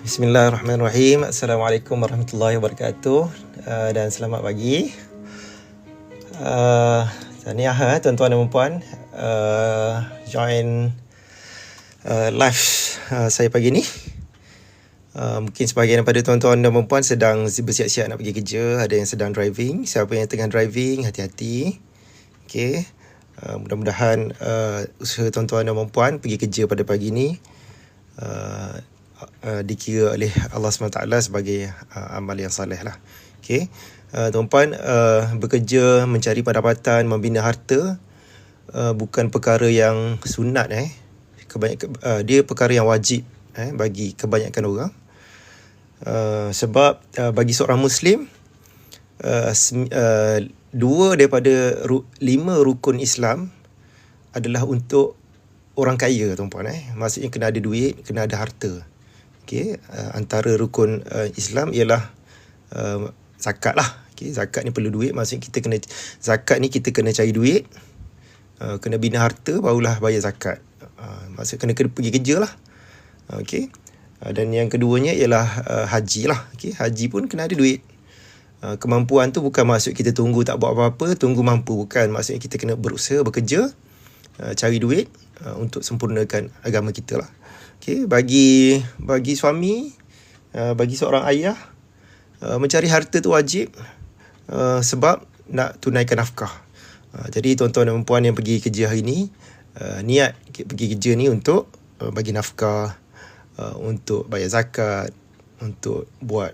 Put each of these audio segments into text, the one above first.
Bismillahirrahmanirrahim. Assalamualaikum warahmatullahi wabarakatuh. Dan selamat pagi. Tahniah tuan-tuan dan puan, join live saya pagi ni. Mungkin sebahagian daripada tuan-tuan dan puan sedang bersiap-siap nak pergi kerja, ada yang sedang driving. Siapa yang tengah driving, hati-hati. Okey. Mudah-mudahan usaha tuan-tuan dan puan pergi kerja pada pagi ni dikira oleh Allah SWT sebagai amal yang saleh lah. Okay. Tuan-puan, bekerja, mencari pendapatan, membina harta bukan perkara yang sunat. Dia perkara yang wajib bagi kebanyakan orang. Sebab bagi seorang Muslim, 2 daripada 5 rukun Islam adalah untuk orang kaya, tuan-puan. Maksudnya kena ada duit, kena ada harta. Okay. Antara rukun Islam ialah zakat lah. Okay. Zakat ni perlu duit. Maksudnya zakat ni kita kena cari duit, kena bina harta, barulah bayar zakat. Maksudnya kena pergi kerja lah. Okay. Dan yang keduanya ialah haji lah. Okay. Haji pun kena ada duit. Kemampuan tu bukan maksud kita tunggu tak buat apa-apa, tunggu mampu. Bukan. Maksudnya kita kena berusaha, bekerja, cari duit untuk sempurnakan agama kita lah. Okay, bagi suami, bagi seorang ayah, mencari harta tu wajib sebab nak tunaikan nafkah. Jadi tuan-tuan dan puan yang pergi kerja hari ni, niat pergi kerja ni untuk bagi nafkah, untuk bayar zakat, untuk buat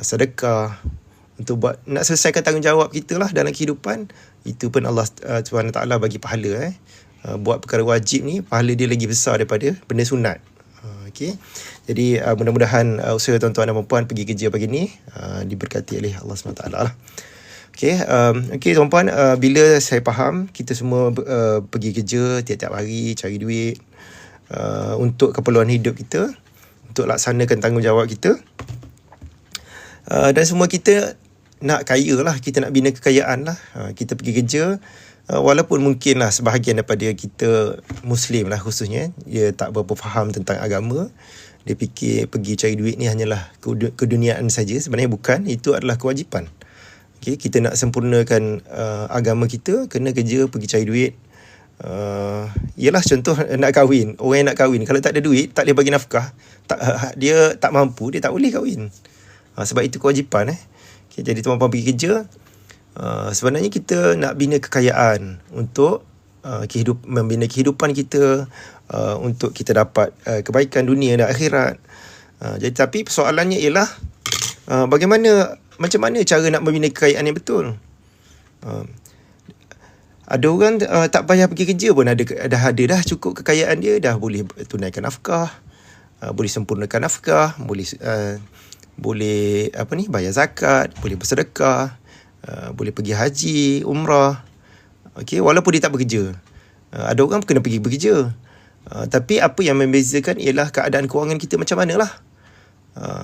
sedekah, untuk buat nak selesaikan tanggungjawab kita lah dalam kehidupan. Itu pun Allah SWT bagi pahala. Buat perkara wajib ni, pahala dia lagi besar daripada benda sunat. Okay. Jadi mudah-mudahan usaha tuan-tuan dan puan pergi kerja pagi ni diberkati oleh Allah SWT lah. Okay, tuan-puan, bila saya faham kita semua pergi kerja tiap-tiap hari, cari duit untuk keperluan hidup kita, untuk laksanakan tanggungjawab kita, dan semua kita nak kaya lah, kita nak bina kekayaan lah. Kita pergi kerja, walaupun mungkin lah sebahagian daripada kita Muslim lah khususnya, dia tak berapa faham tentang agama. Dia fikir pergi cari duit ni hanyalah keduniaan saja. Sebenarnya bukan, itu adalah kewajipan. Okay, kita nak sempurnakan agama kita, kena kerja, pergi cari duit. Yalah, contoh nak kahwin. Orang yang nak kahwin, kalau tak ada duit, tak boleh bagi nafkah, dia tak mampu, dia tak boleh kahwin. Sebab itu kewajipan. Okay, jadi tuan-tuan pergi kerja, sebenarnya kita nak bina kekayaan untuk membina kehidupan kita, untuk kita dapat kebaikan dunia dan akhirat. Jadi tapi persoalannya ialah macam mana cara nak membina kekayaan yang betul. Ada orang tak payah pergi kerja pun dah cukup kekayaan dia, dah boleh tunaikan nafkah, boleh sempurnakan nafkah, boleh bayar zakat, boleh bersedekah, boleh pergi haji, umrah. Okay, walaupun dia tak bekerja. Ada orang kena pergi bekerja, tapi apa yang membezakan ialah keadaan kewangan kita macam mana lah.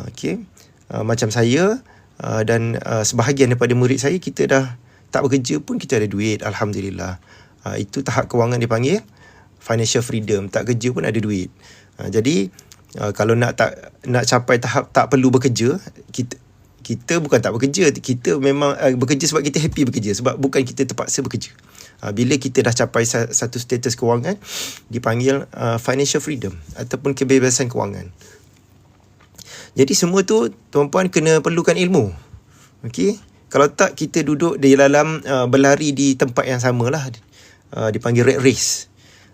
Okay. Macam saya dan sebahagian daripada murid saya, kita dah tak bekerja pun kita ada duit, Alhamdulillah. Itu tahap kewangan dipanggil financial freedom. Tak kerja pun ada duit. Jadi kalau nak capai tahap tak perlu bekerja, kita bukan tak bekerja, kita memang bekerja sebab kita happy bekerja, sebab bukan kita terpaksa bekerja. Bila kita dah capai satu status kewangan, dipanggil financial freedom ataupun kebebasan kewangan. Jadi semua tu tuan-puan kena perlukan ilmu. Okey, kalau tak kita duduk di dalam berlari di tempat yang sama lah, dipanggil rat race.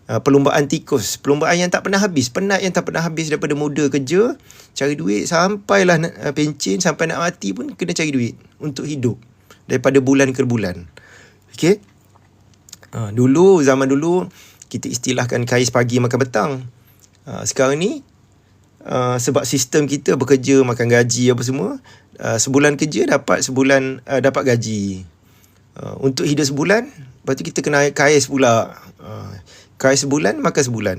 Perlombaan tikus, perlombaan yang tak pernah habis, penat yang tak pernah habis. Daripada muda kerja, cari duit, sampailah pencen, sampai nak mati pun kena cari duit untuk hidup, daripada bulan ke bulan. Okay. Zaman dulu kita istilahkan kais pagi makan petang. Sekarang ni sebab sistem kita bekerja, makan gaji apa semua, sebulan kerja dapat sebulan dapat gaji. Untuk hidup sebulan, lepas tu kita kena kais pula. Kais sebulan, makan sebulan.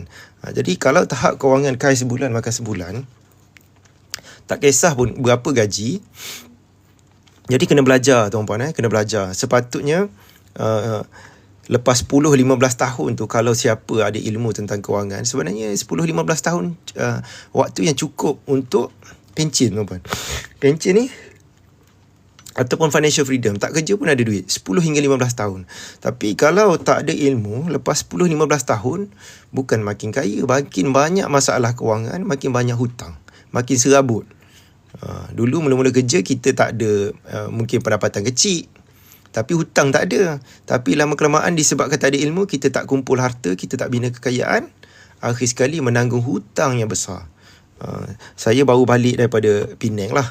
Jadi kalau tahap kewangan kais sebulan, makan sebulan, tak kisah pun berapa gaji. Jadi kena belajar, tuan-puan. Kena belajar. Sepatutnya lepas 10-15 tahun tu, kalau siapa ada ilmu tentang kewangan, sebenarnya 10-15 tahun waktu yang cukup untuk pencen, tuan-puan. Pencen ni ataupun financial freedom, tak kerja pun ada duit 10 hingga 15 tahun. Tapi kalau tak ada ilmu, lepas 10-15 tahun bukan makin kaya, makin banyak masalah kewangan, makin banyak hutang, makin serabut. Dulu mula-mula kerja kita tak ada mungkin pendapatan kecil, tapi hutang tak ada. Tapi lama-kelamaan disebabkan tak ada ilmu, kita tak kumpul harta, kita tak bina kekayaan, akhir sekali menanggung hutang yang besar. Saya baru balik daripada Penang lah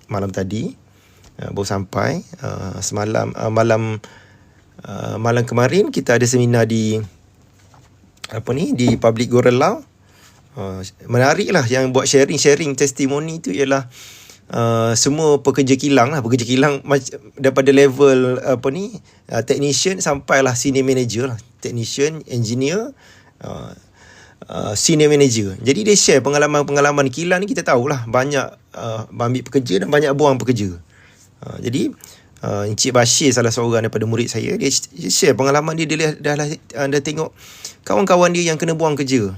malam tadi. Baru sampai semalam, malam kemarin kita ada seminar di di Public Gorelau. Menarik lah, yang buat sharing testimoni tu ialah semua pekerja kilang lah, daripada level technician sampailah senior manager lah, technician, engineer, senior manager. Jadi dia share pengalaman kilang ni. Kita tahulah banyak ambil pekerja dan banyak buang pekerja. Jadi Encik Bashir, salah seorang daripada murid saya, dia share pengalaman dia. Dia dah tengok kawan-kawan dia yang kena buang kerja.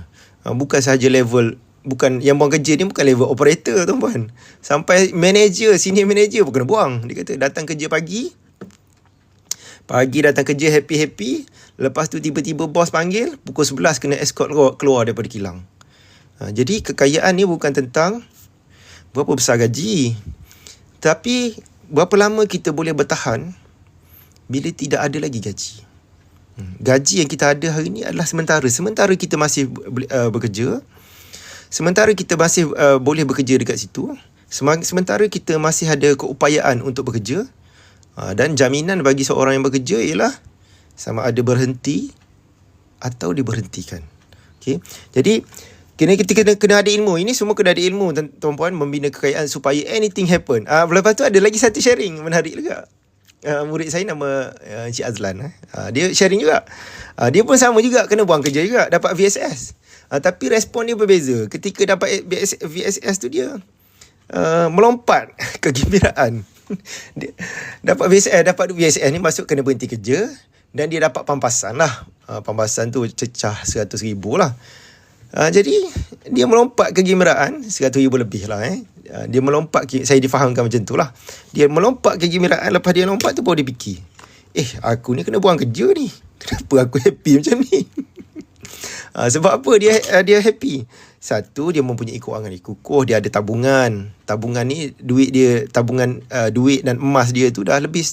Bukan sahaja level, bukan yang buang kerja ni, bukan level operator, tuan-puan, sampai manager, senior manager pun kena buang. Dia kata datang kerja pagi datang kerja happy, lepas tu tiba-tiba bos panggil pukul 11 kena escort keluar daripada kilang. Jadi kekayaan ni bukan tentang berapa besar gaji, tapi berapa lama kita boleh bertahan bila tidak ada lagi gaji. Gaji yang kita ada hari ni adalah sementara kita masih bekerja, sementara kita masih boleh bekerja dekat situ, sementara kita masih ada keupayaan untuk bekerja, dan jaminan bagi seorang yang bekerja ialah sama ada berhenti atau diberhentikan. Okay? Jadi kita kena ada ilmu. Ini semua kena ada ilmu, tuan-puan, membina kekayaan supaya anything happen. Lepas tu ada lagi satu sharing menarik juga. Murid saya nama Encik Azlan. Dia sharing juga. Dia pun sama juga, kena buang kerja juga, dapat VSS. Tapi respon dia berbeza. Ketika dapat VSS tu dia melompat kegembiraan. Dia dapat VSS ni masuk kena berhenti kerja, dan dia dapat pampasan lah. Pampasan tu cecah 100,000 lah. Jadi dia melompat kegembiraan 100,000 lebih lah. Dia melompat, saya difahamkan macam tu lah. Dia melompat kegembiraan. Lepas dia lompat tu baru dia fikir, aku ni kena buang kerja ni, kenapa aku happy macam ni? Sebab apa dia happy? Satu, dia mempunyai kewangan yang kukuh. Dia ada tabungan. Tabungan ni duit dia, tabungan duit dan emas dia tu dah lebih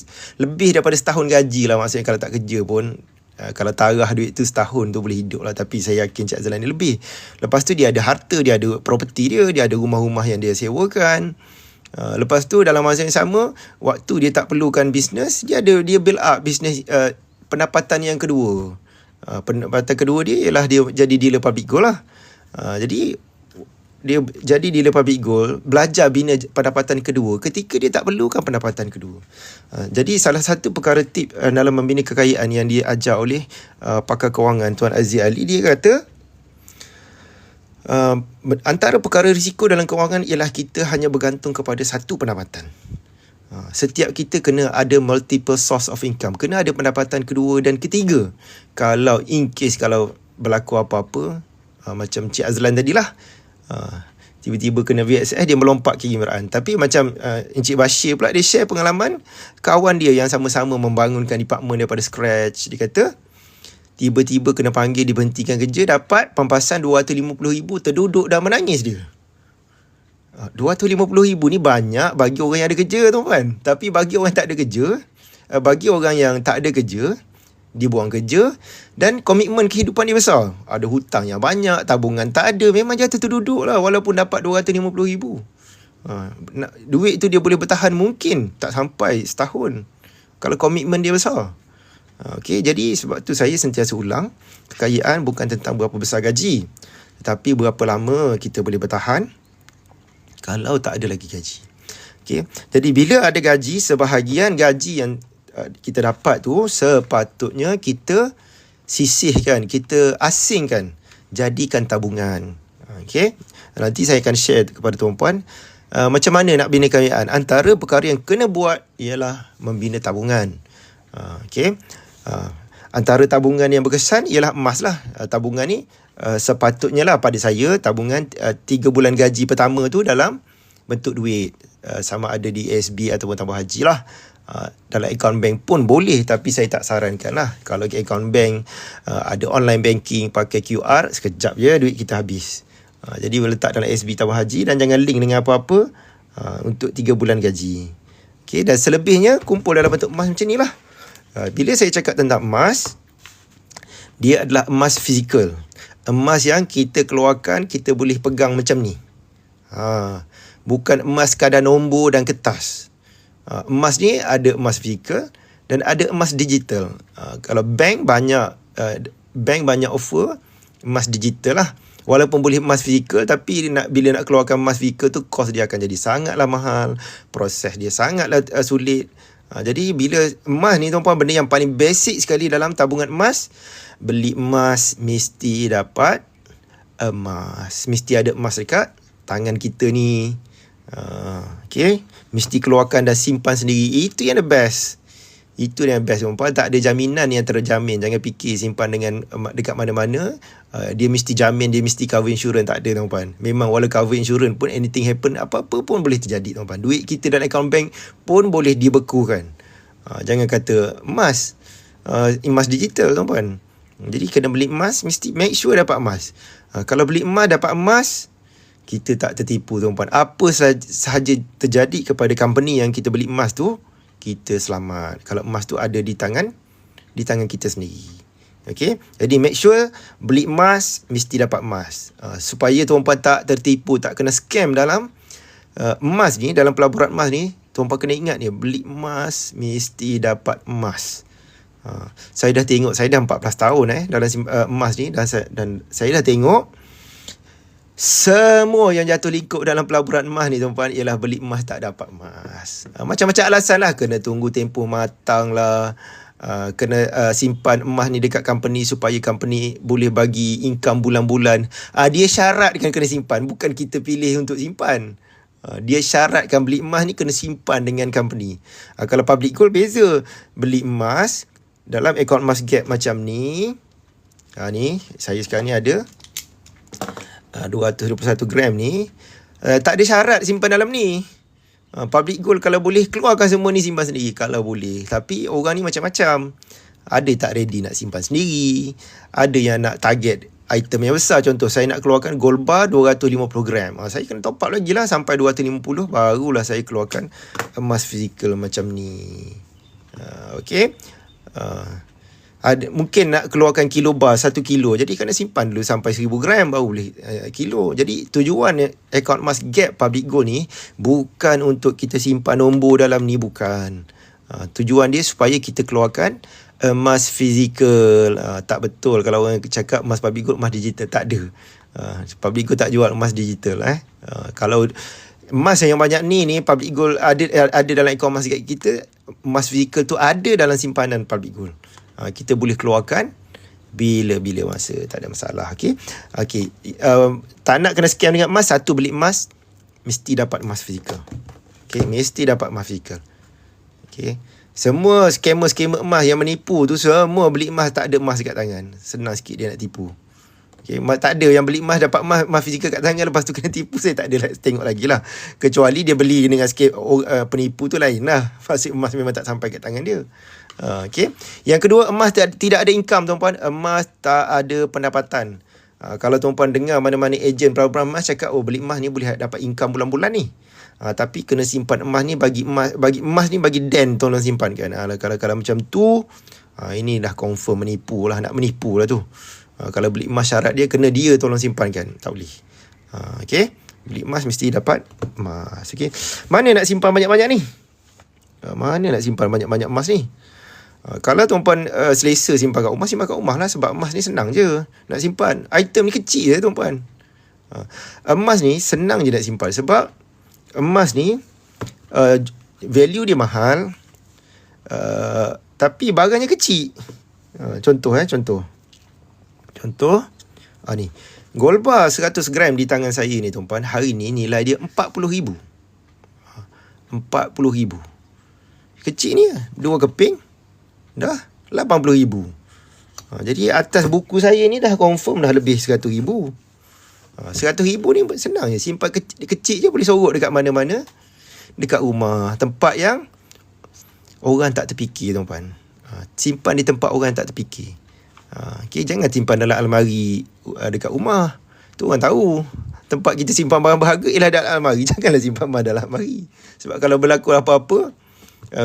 daripada setahun gaji lah. Maksudnya kalau tak kerja pun, kalau tarah duit tu setahun tu boleh hidup lah. Tapi saya yakin Cik Azlan ni lebih. Lepas tu dia ada harta, dia ada property dia ada rumah-rumah yang dia sewakan. Lepas tu dalam masa yang sama, waktu dia tak perlukan bisnes, dia build up bisnes, pendapatan yang kedua. Pendapatan kedua dia ialah dia jadi dealer public gold lah. Jadi dia jadi dealer public gold, belajar bina pendapatan kedua ketika dia tak perlukan pendapatan kedua. Jadi salah satu perkara tip dalam membina kekayaan yang dia ajar oleh pakar kewangan Tuan Aziz Ali, dia kata antara perkara risiko dalam kewangan ialah kita hanya bergantung kepada satu pendapatan. Setiap kita kena ada multiple source of income, kena ada pendapatan kedua dan ketiga. Kalau in case kalau berlaku apa-apa, macam Cik Azlan tadilah, tiba-tiba kena VSS, dia melompat kegembiraan. Tapi macam Encik Bashir pula, dia share pengalaman kawan dia yang sama-sama membangunkan department daripada scratch. Dia kata tiba-tiba kena panggil, diberhentikan kerja, dapat pampasan 250,000, terduduk dan menangis dia. 250,000 ni banyak bagi orang yang ada kerja, tuan-tuan. Tapi bagi orang yang tak ada kerja, bagi orang yang tak ada kerja, dia buang kerja dan komitmen kehidupan dia besar. Ada hutang yang banyak, tabungan tak ada, memang jatuh terduduk lah walaupun dapat 250,000. Duit tu dia boleh bertahan mungkin tak sampai setahun kalau komitmen dia besar. Okay, jadi sebab tu saya sentiasa ulang, kekayaan bukan tentang berapa besar gaji, tetapi berapa lama kita boleh bertahan kalau tak ada lagi gaji. Okay, jadi bila ada gaji, sebahagian gaji yang kita dapat tu sepatutnya kita sisihkan, kita asingkan, jadikan tabungan. Okay, nanti saya akan share kepada tuan-puan macam mana nak bina kekayaan. Antara perkara yang kena buat ialah membina tabungan. Okay, Antara tabungan yang berkesan ialah emas lah. Tabungan ni sepatutnya lah pada saya, tabungan 3 bulan gaji pertama tu dalam bentuk duit. Sama ada di ASB ataupun tabung haji lah. Dalam akaun bank pun boleh, tapi saya tak sarankan lah. Kalau akaun bank ada online banking pakai QR, sekejap je duit kita habis. Jadi letak dalam ASB tabung haji dan jangan link dengan apa-apa untuk 3 bulan gaji. Okay, dan selebihnya kumpul dalam bentuk emas macam ni lah. Bila saya cakap tentang emas, dia adalah emas fizikal. Emas yang kita keluarkan, kita boleh pegang macam ni. Bukan emas kadar nombor dan kertas. Emas ni ada emas fizikal dan ada emas digital. Kalau bank banyak offer emas digital lah. Walaupun boleh emas fizikal, tapi bila nak keluarkan emas fizikal tu, kos dia akan jadi sangatlah mahal. Proses dia sangatlah sulit. Jadi bila emas ni tuan-puan, benda yang paling basic sekali dalam tabungan emas, beli emas mesti dapat emas. Mesti ada emas dekat tangan kita ni. Okay, mesti keluarkan dan simpan sendiri. Itu yang the best. Itu yang best, tuan-puan. Tak ada jaminan yang terjamin. Jangan fikir simpan dengan dekat mana-mana dia mesti jamin, dia mesti cover insurance. Tak ada, tuan-puan. Memang walau cover insurance pun, anything happen, apa-apa pun boleh terjadi, tuan-puan. Duit kita dalam account bank pun boleh dibekukan. Jangan kata emas. Emas digital, tuan-puan. Jadi kena beli emas, mesti make sure dapat emas. Kalau beli emas dapat emas, kita tak tertipu, tuan-puan. Apa sahaja terjadi kepada company yang kita beli emas tu, kita selamat. Kalau emas tu ada di tangan kita sendiri. Okay, jadi make sure beli emas mesti dapat emas. Supaya tuan-puan tak tertipu, tak kena scam dalam emas ni, dalam pelaburan emas ni. Tuan-puan kena ingat ni, beli emas mesti dapat emas. Saya dah tengok, saya dah 14 tahun dalam emas ni, dan saya dah tengok semua yang jatuh lingkup dalam pelaburan emas ni, tuan-puan, ialah beli emas tak dapat emas. Macam-macam alasan lah. Kena tunggu tempoh matang lah. Kena simpan emas ni dekat company supaya company boleh bagi income bulan-bulan. Dia syaratkan kena simpan, bukan kita pilih untuk simpan. Dia syaratkan beli emas ni kena simpan dengan company. Kalau public gold beza. Beli emas dalam akaun emas gap macam ni. Ni saya sekarang ni ada 221 gram ni. Tak ada syarat simpan dalam ni. Public gold kalau boleh keluarkan semua ni, simpan sendiri kalau boleh. Tapi orang ni macam-macam. Ada tak ready nak simpan sendiri, ada yang nak target item yang besar. Contoh saya nak keluarkan gold bar 250 gram. Saya kena top up lagi lah sampai 250, barulah saya keluarkan emas fizikal macam ni. Okay. Mungkin nak keluarkan kilo bar 1 kilo, jadi kena simpan dulu sampai 1000 gram baru boleh kilo. Jadi tujuan akaun emas gap public gold ni bukan untuk kita simpan nombor dalam ni, bukan. Tujuan dia supaya kita keluarkan emas fizikal. Tak betul kalau orang cakap emas public gold, emas digital. Tak ada. Public gold tak jual emas digital. Kalau emas yang banyak ni public gold ada dalam akaun emas gap kita, emas fizikal tu ada dalam simpanan public gold. Kita boleh keluarkan bila-bila masa, tak ada masalah. Okay. Tak nak kena scam dengan emas, satu beli emas mesti dapat emas fizikal. Okay, mesti dapat emas fizikal. Okay. Semua scammer emas yang menipu tu, semua beli emas tak ada emas dekat tangan. Senang sikit dia nak tipu. Okay, tak ada yang beli emas dapat emas fizikal kat tangan, lepas tu kena tipu. Saya tak ada tengok lagi lah. Kecuali dia beli dengan penipu tu lain lah. Fasik emas memang tak sampai kat tangan dia. Okay. Yang kedua, emas tidak ada income, tuan-puan. Emas tak ada pendapatan. Kalau tuan-puan dengar mana-mana ejen pelaburan emas cakap, beli emas ni boleh dapat income bulan-bulan ni. Tapi kena simpan emas ni, bagi emas ni bagi den tolong simpan kan. Kalau macam tu, ini dah confirm menipu lah, nak menipu lah tu. Kalau beli emas syarat dia kena dia tolong simpan kan, tak boleh. Okay. Beli emas mesti dapat emas. Okay. Mana nak simpan banyak-banyak ni? Mana nak simpan banyak-banyak emas ni? Kalau tuan-puan selesa simpan kat rumah lah. Sebab emas ni senang je nak simpan. Item ni kecil je, tuan-puan. Emas ni senang je nak simpan. Sebab emas ni value dia mahal, tapi barangnya kecil. Contoh ni gold bar 100 gram di tangan saya ni, tuan-puan. Hari ni nilai dia 40,000. 40,000. Kecil ni lah. 2 keping dah 80,000. Jadi atas buku saya ni dah confirm dah lebih 100,000. 100,000 ni senang je. Simpan kecil je, boleh sorok dekat mana-mana. Dekat rumah, tempat yang orang tak terfikir, tuan-puan. Simpan di tempat orang tak terfikir. Okay, jangan simpan dalam almari dekat rumah. Tu orang tahu. Tempat kita simpan barang berharga ialah dalam almari. Janganlah simpan barang dalam almari. Sebab kalau berlaku apa-apa,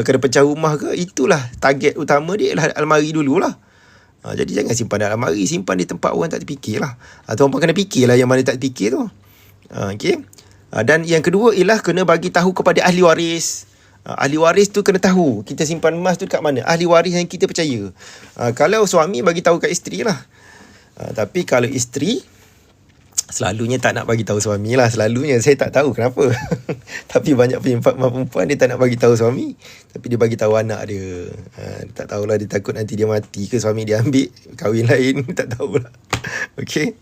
kena pecah rumah ke, itulah target utama dia ialah almari dululah. Jadi jangan simpan dalam almari, simpan di tempat orang tak terfikir lah. Tuan-puan kena fikirlah yang mana tak terfikir tu. Okay. Dan yang kedua ialah kena bagi tahu kepada ahli waris. Ahli waris tu kena tahu kita simpan emas tu dekat mana. Ahli waris yang kita percaya. Kalau suami bagi tahu kat isteri lah. Tapi kalau isteri, selalunya tak nak bagi tahu suami lah. Selalunya, saya tak tahu kenapa. Tapi banyak penyimpan emas perempuan, dia tak nak bagi tahu suami, tapi dia bagi tahu anak dia. Tak tahulah, dia takut nanti dia mati ke suami dia ambil kahwin lain. Tak tahulah. Okay.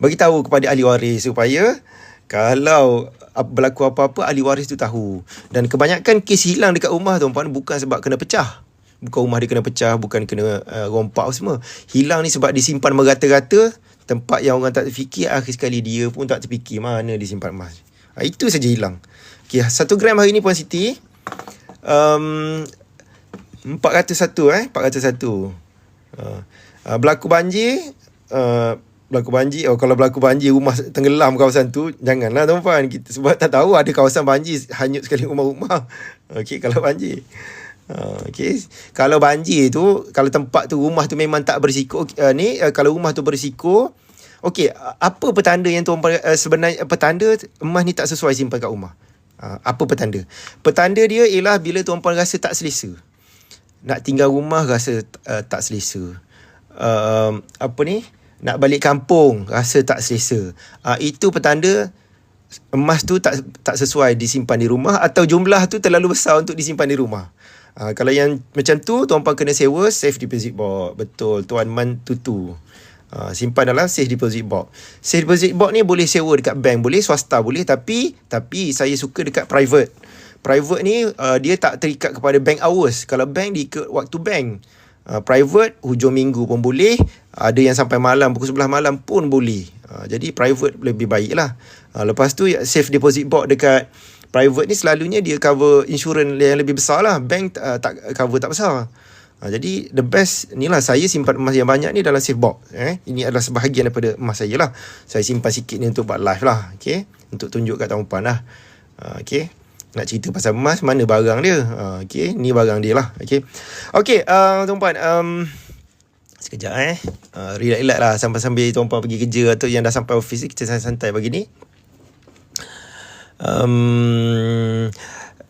Bagi tahu kepada ahli waris supaya kalau berlaku apa-apa, ahli waris tu tahu. Dan kebanyakan kes hilang dekat rumah, tuan-puan, bukan sebab kena pecah. Bukan rumah dia kena pecah, bukan kena rompak semua. Hilang ni sebab disimpan merata-rata, tempat yang orang tak terfikir. Akhir sekali dia pun tak terfikir mana disimpan emas. Itu saja hilang. Okay, 1 gram hari ni Puan Siti 401. Berlaku banjir, kalau berlaku banjir rumah tenggelam kawasan tu, janganlah tuan-puan. Kita sebab tak tahu ada kawasan banjir hanyut sekali rumah-rumah. Okey, kalau banjir. Okey, kalau banjir tu, kalau tempat tu, rumah tu memang tak berisiko, kalau rumah tu berisiko, okey, apa petanda yang tuan-puan sebenarnya petanda emas ni tak sesuai simpan kat rumah? Apa petanda? Petanda dia ialah bila tuan-puan rasa tak selesa. Nak tinggal rumah rasa tak selesa. Nak balik kampung rasa tak selesa. Itu petanda emas tu tak sesuai disimpan di rumah, atau jumlah tu terlalu besar untuk disimpan di rumah. Kalau yang macam tu, tuan-puan kena sewa safe deposit box. Betul, Tuan Man Tutu. Simpan dalam safe deposit box. Safe deposit box ni boleh sewa dekat bank, boleh swasta boleh, tapi saya suka dekat private. Private ni dia tak terikat kepada bank hours. Kalau bank diikut waktu bank. Private hujung minggu pun boleh, ada yang sampai malam, pukul 11 malam pun boleh. Jadi private lebih baik lah. Lepas tu safe deposit box dekat private ni selalunya dia cover insurans yang lebih besar lah. Bank tak cover, tak besar. Jadi the best ni lah, saya simpan emas yang banyak ni dalam safe box. Ini adalah sebahagian daripada emas saya lah. Saya simpan sikit ni untuk buat live lah. Okay? Untuk tunjuk kat tuan-puan lah. Okay? Nak cerita pasal emas, mana barang dia. Okay, ni barang dia lah. Okay, tuan-puan, sekejap relax lah sambil tuan-puan pergi kerja atau yang dah sampai office, kita santai pagi ni.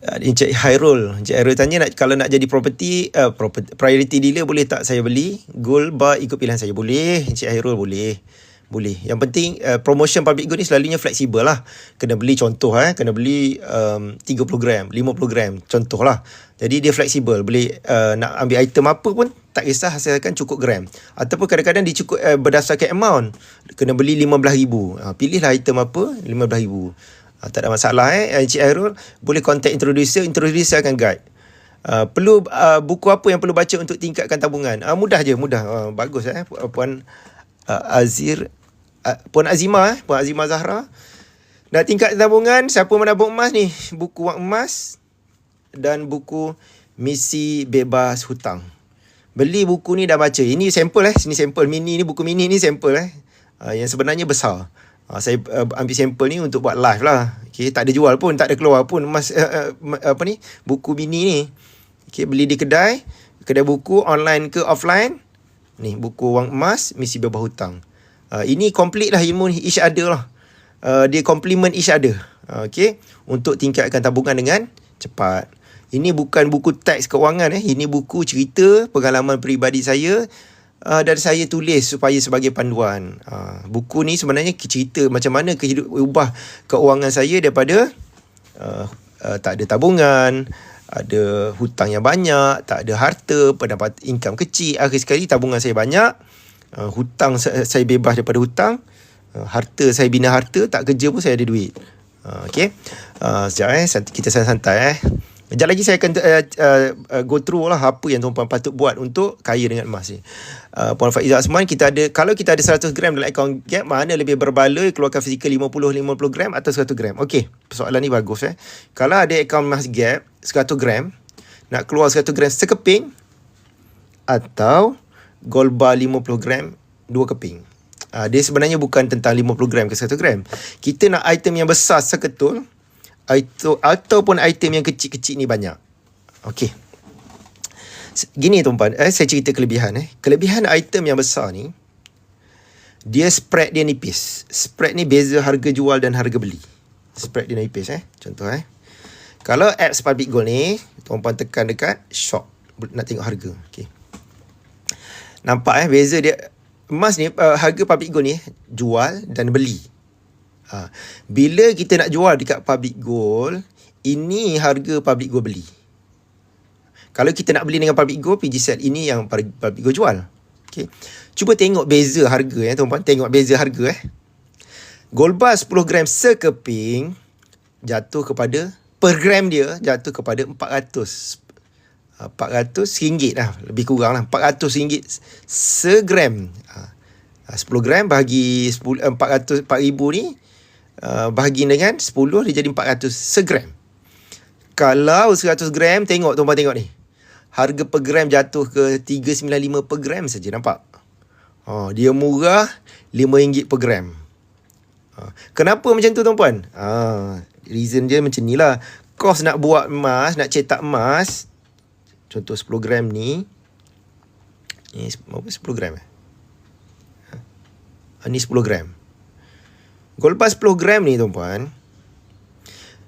Encik Hairul tanya, kalau nak jadi property priority dealer boleh tak saya beli gold bar ikut pilihan saya? Boleh Encik Hairul, boleh. Yang penting promotion public good ni selalunya fleksibel lah. Kena beli contoh kena beli 30 gram, 50 gram contoh lah. Jadi dia fleksibel, boleh nak ambil item apa pun tak kisah, asalkan cukup gram. Ataupun kadang-kadang dicukup berdasarkan amount. Kena beli 15,000. Pilihlah item apa, 15,000. Tak ada masalah. Encik Airul boleh contact introducer akan guide. Perlu buku apa yang perlu baca untuk tingkatkan tabungan? Mudah. Bagus Puan Puan Azimah Zahra. Nak tingkat tabungan, siapa menabung emas ni, buku Wang Emas dan buku Misi Bebas Hutang. Beli buku ni dah baca. Ini sampel sini sampel mini ni, buku mini ni sampel yang sebenarnya besar. Saya ambil sampel ni untuk buat live lah. Okay, tak ada jual pun, tak ada keluar pun emas buku mini ni. Okay, beli di kedai buku online ke offline. Ni buku Wang Emas, Misi Bebas Hutang. Ini complete lah, ilmu each other lah. Dia complement each other. Okay, untuk tingkatkan tabungan dengan cepat. Ini bukan buku teks keuangan. Ini buku cerita pengalaman peribadi saya. Dan saya tulis supaya sebagai panduan. Buku ni sebenarnya cerita macam mana ubah keuangan saya daripada tak ada tabungan, ada hutang yang banyak, tak ada harta, pendapat income kecil. Akhir sekali tabungan saya banyak, hutang saya bebas daripada hutang, harta saya bina harta, tak kerja pun saya ada duit. Okay, sekejap kita santai. Sekejap lagi saya akan go through lah apa yang tuan-puan patut buat untuk kaya dengan emas ni. Puan Faizah Asman, kalau kita ada 100 gram dalam akaun Gap, mana lebih berbaloi keluarkan fizikal 50 gram atau 100 gram? Okey, soalan ni bagus. Kalau ada akaun emas Gap 100 gram, nak keluar 100 gram sekeping atau gold bar 50 gram 2 keping. Dia sebenarnya bukan tentang 50 gram ke 100 gram. Kita nak item yang besar seketul ataupun item yang kecil-kecil ni banyak. Okey. Gini tuan-puan, saya cerita kelebihan. Kelebihan item yang besar ni, dia spread dia nipis. Spread ni beza harga jual dan harga beli. Spread dia nipis. Contoh kalau apps Public Gold ni, tuan-puan tekan dekat shop, nak tengok harga. Okey. Nampak beza dia. Emas ni, harga Public Gold ni jual dan beli. Bila kita nak jual dekat Public Gold, ini harga Public Gold beli. Kalau kita nak beli dengan Public Gold, PGSET ini yang Public Gold jual. Okay. Cuba tengok beza harga tuan-puan. Tengok beza harga Gold bar 10 gram sekeping jatuh kepada, per gram dia jatuh kepada 400 RM400 lah, lebih kurang lah, RM400 segram. 10 gram bahagi 400, 4,000 ni bahagi dengan 10, dia jadi 400 segram. Kalau 100 gram, tuan-puan tengok ni, harga per gram jatuh ke 395 per gram saja, nampak? Dia murah, RM5 per gram. Kenapa macam tu tuan-puan? Reason dia macam ni lah. Kos nak buat emas, nak cetak emas, contoh 10 gram ni, ni 10 gram ni 10 gram. Gold bar 10 gram ni tuan-puan,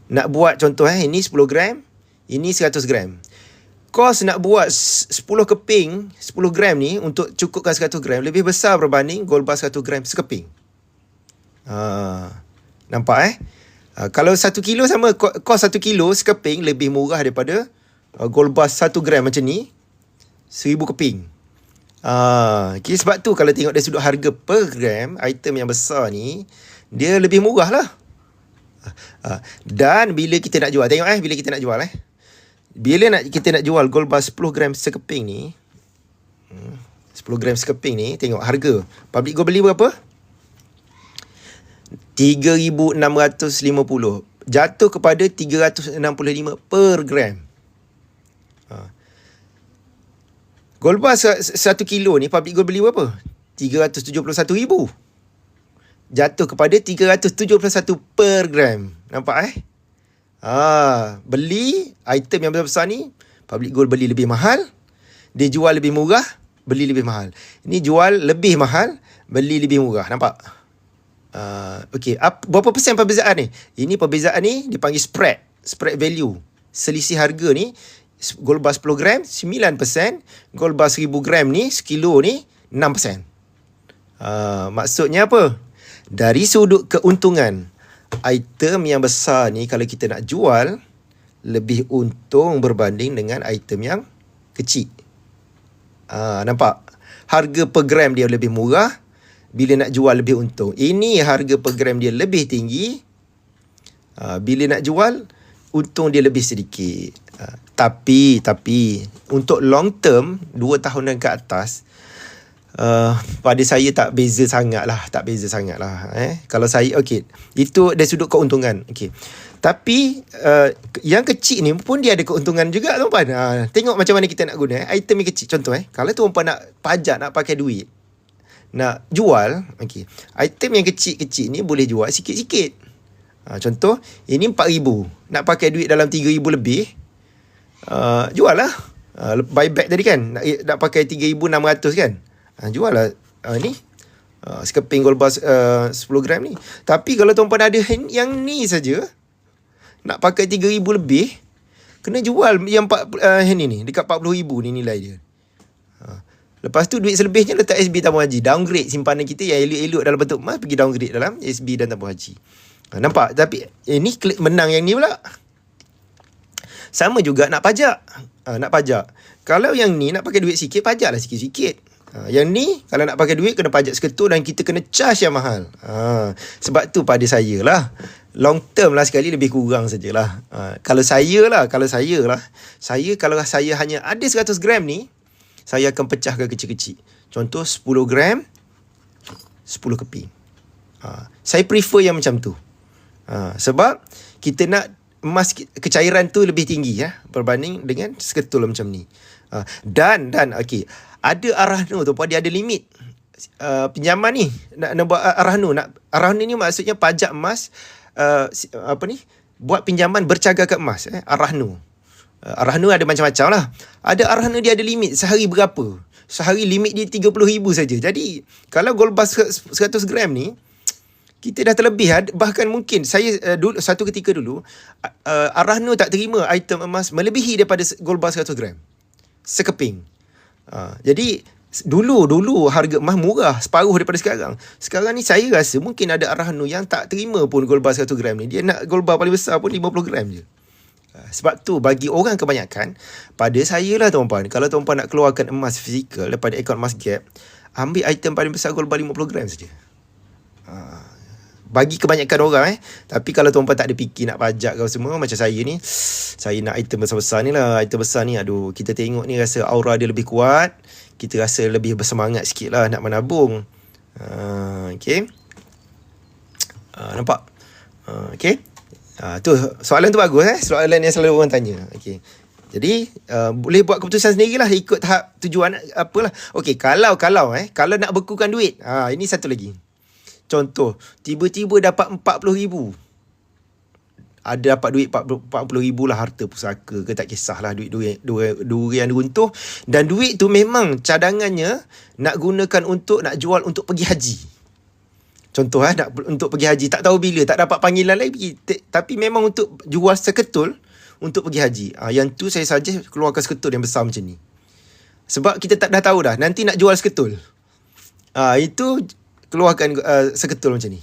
nak buat contoh ini 10 gram, ini 100 gram. Kos nak buat 10 keping 10 gram ni untuk cukupkan 100 gram lebih besar berbanding gold bar 1 gram sekeping. Nampak kalau 1 kilo sama, kos 1 kilo sekeping lebih murah daripada gold bar 1 gram macam ni 1000 keping. Okay, sebab tu kalau tengok dari sudut harga per gram, item yang besar ni dia lebih murah lah. Dan bila kita nak jual, tengok bila kita nak jual bila kita nak jual gold bar 10 gram sekeping ni, 10 gram sekeping ni, tengok harga Public Gold beli berapa? 3,650, jatuh kepada 365 per gram. Gold bar 1 kilo ni Public Gold beli berapa? 371,000, jatuh kepada 371 per gram. Nampak beli item yang besar-besar ni, Public Gold beli lebih mahal, dia jual lebih murah, beli lebih mahal. Ini jual lebih mahal, beli lebih murah. Nampak? Okey, berapa persen perbezaan ni? Ini perbezaan ni dipanggil spread value. Selisih harga ni, gold bar 10 gram 9%, gold bar 1000 gram ni, sekilo ni 6%. Maksudnya apa? Dari sudut keuntungan, item yang besar ni kalau kita nak jual, lebih untung berbanding dengan item yang kecil. Nampak? Harga per gram dia lebih murah, bila nak jual lebih untung. Ini harga per gram dia lebih tinggi, bila nak jual untung dia lebih sedikit. Tapi untuk long term 2 tahunan ke atas, pada saya tak beza sangat lah. Kalau saya, okey, itu dari sudut keuntungan. Okey, tapi yang kecil ni pun dia ada keuntungan juga tuan-puan. Tengok macam mana kita nak guna item yang kecil. Contoh kalau tuan-puan nak pajak, nak pakai duit, nak jual, okey, item yang kecil-kecil ni boleh jual sikit-sikit. Contoh ini 4,000, nak pakai duit dalam 3,000 lebih, jual lah. Buyback tadi kan, nak pakai 3,600 kan, jual lah ni sekeping gold bar 10 gram ni. Tapi kalau tuan-puan ada yang ni saja, nak pakai 3,000 lebih, kena jual yang ni dekat 40,000 ni nilai dia. Lepas tu duit selebihnya letak SB tabung haji, downgrade simpanan kita yang elok-elok dalam bentuk emas, pergi downgrade dalam SB dan tabung haji. Nampak? Tapi ni menang yang ni pula. Sama juga nak pajak. Nak pajak, kalau yang ni nak pakai duit sikit, pajaklah sikit-sikit. Yang ni kalau nak pakai duit, kena pajak seketul dan kita kena charge yang mahal. Sebab tu pada saya lah, long term lah sekali lebih kurang sajalah. Kalau saya kalau saya hanya ada 100 gram ni, saya akan pecahkan kecil-kecil. Contoh 10 gram, 10 keping. Saya prefer yang macam tu. Sebab kita nak emas kecairan tu lebih tinggi berbanding dengan seketul macam ni. Dan okey, ada Arahno tu pun dia ada limit. Pinjaman ni nak buat Arahno ni maksudnya pajak emas, buat pinjaman bercagakan emas. Arahno ada macam-macam lah. Ada Arahno dia ada limit sehari berapa. Sehari limit dia 30,000 saja. Jadi kalau gold bar 100 gram ni, kita dah terlebih. Bahkan mungkin saya dulu, satu ketika dulu Arahno tak terima item emas melebihi daripada gold bar 100 gram sekeping. Jadi dulu harga emas murah, separuh daripada sekarang. Sekarang ni saya rasa mungkin ada Arahno yang tak terima pun gold bar 100 gram ni. Dia nak gold bar paling besar pun 50 gram je. Sebab tu bagi orang kebanyakan, pada saya lah tuan-puan, kalau tuan-puan nak keluarkan emas fizikal daripada akaun emas gap, ambil item paling besar gold bar 50 gram saja. Bagi kebanyakan orang Tapi kalau tuan-puan tak ada fikir nak pajak kau semua, macam saya ni, saya nak item besar-besar ni lah. Item besar ni, aduh, kita tengok ni rasa aura dia lebih kuat, kita rasa lebih bersemangat sikit lah nak menabung. Okay, nampak? Okay, tu soalan tu bagus soalan yang selalu orang tanya. Okay, jadi boleh buat keputusan sendirilah, ikut tahap tujuan apalah. Okay, kalau nak bekukan duit, ini satu lagi. Contoh, tiba-tiba dapat 40,000. Ada dapat duit 40,000 lah, harta pusaka ke, tak kisahlah, duit durian runtuh. Dan duit tu memang cadangannya nak gunakan nak jual untuk pergi haji. Contoh nak untuk pergi haji, tak tahu bila, tak dapat panggilan lagi, tapi memang untuk jual seketul untuk pergi haji. Yang tu saya suggest keluarkan seketul yang besar macam ni. Sebab kita dah tahu dah nanti nak jual seketul. Itu keluarkan seketul macam ni.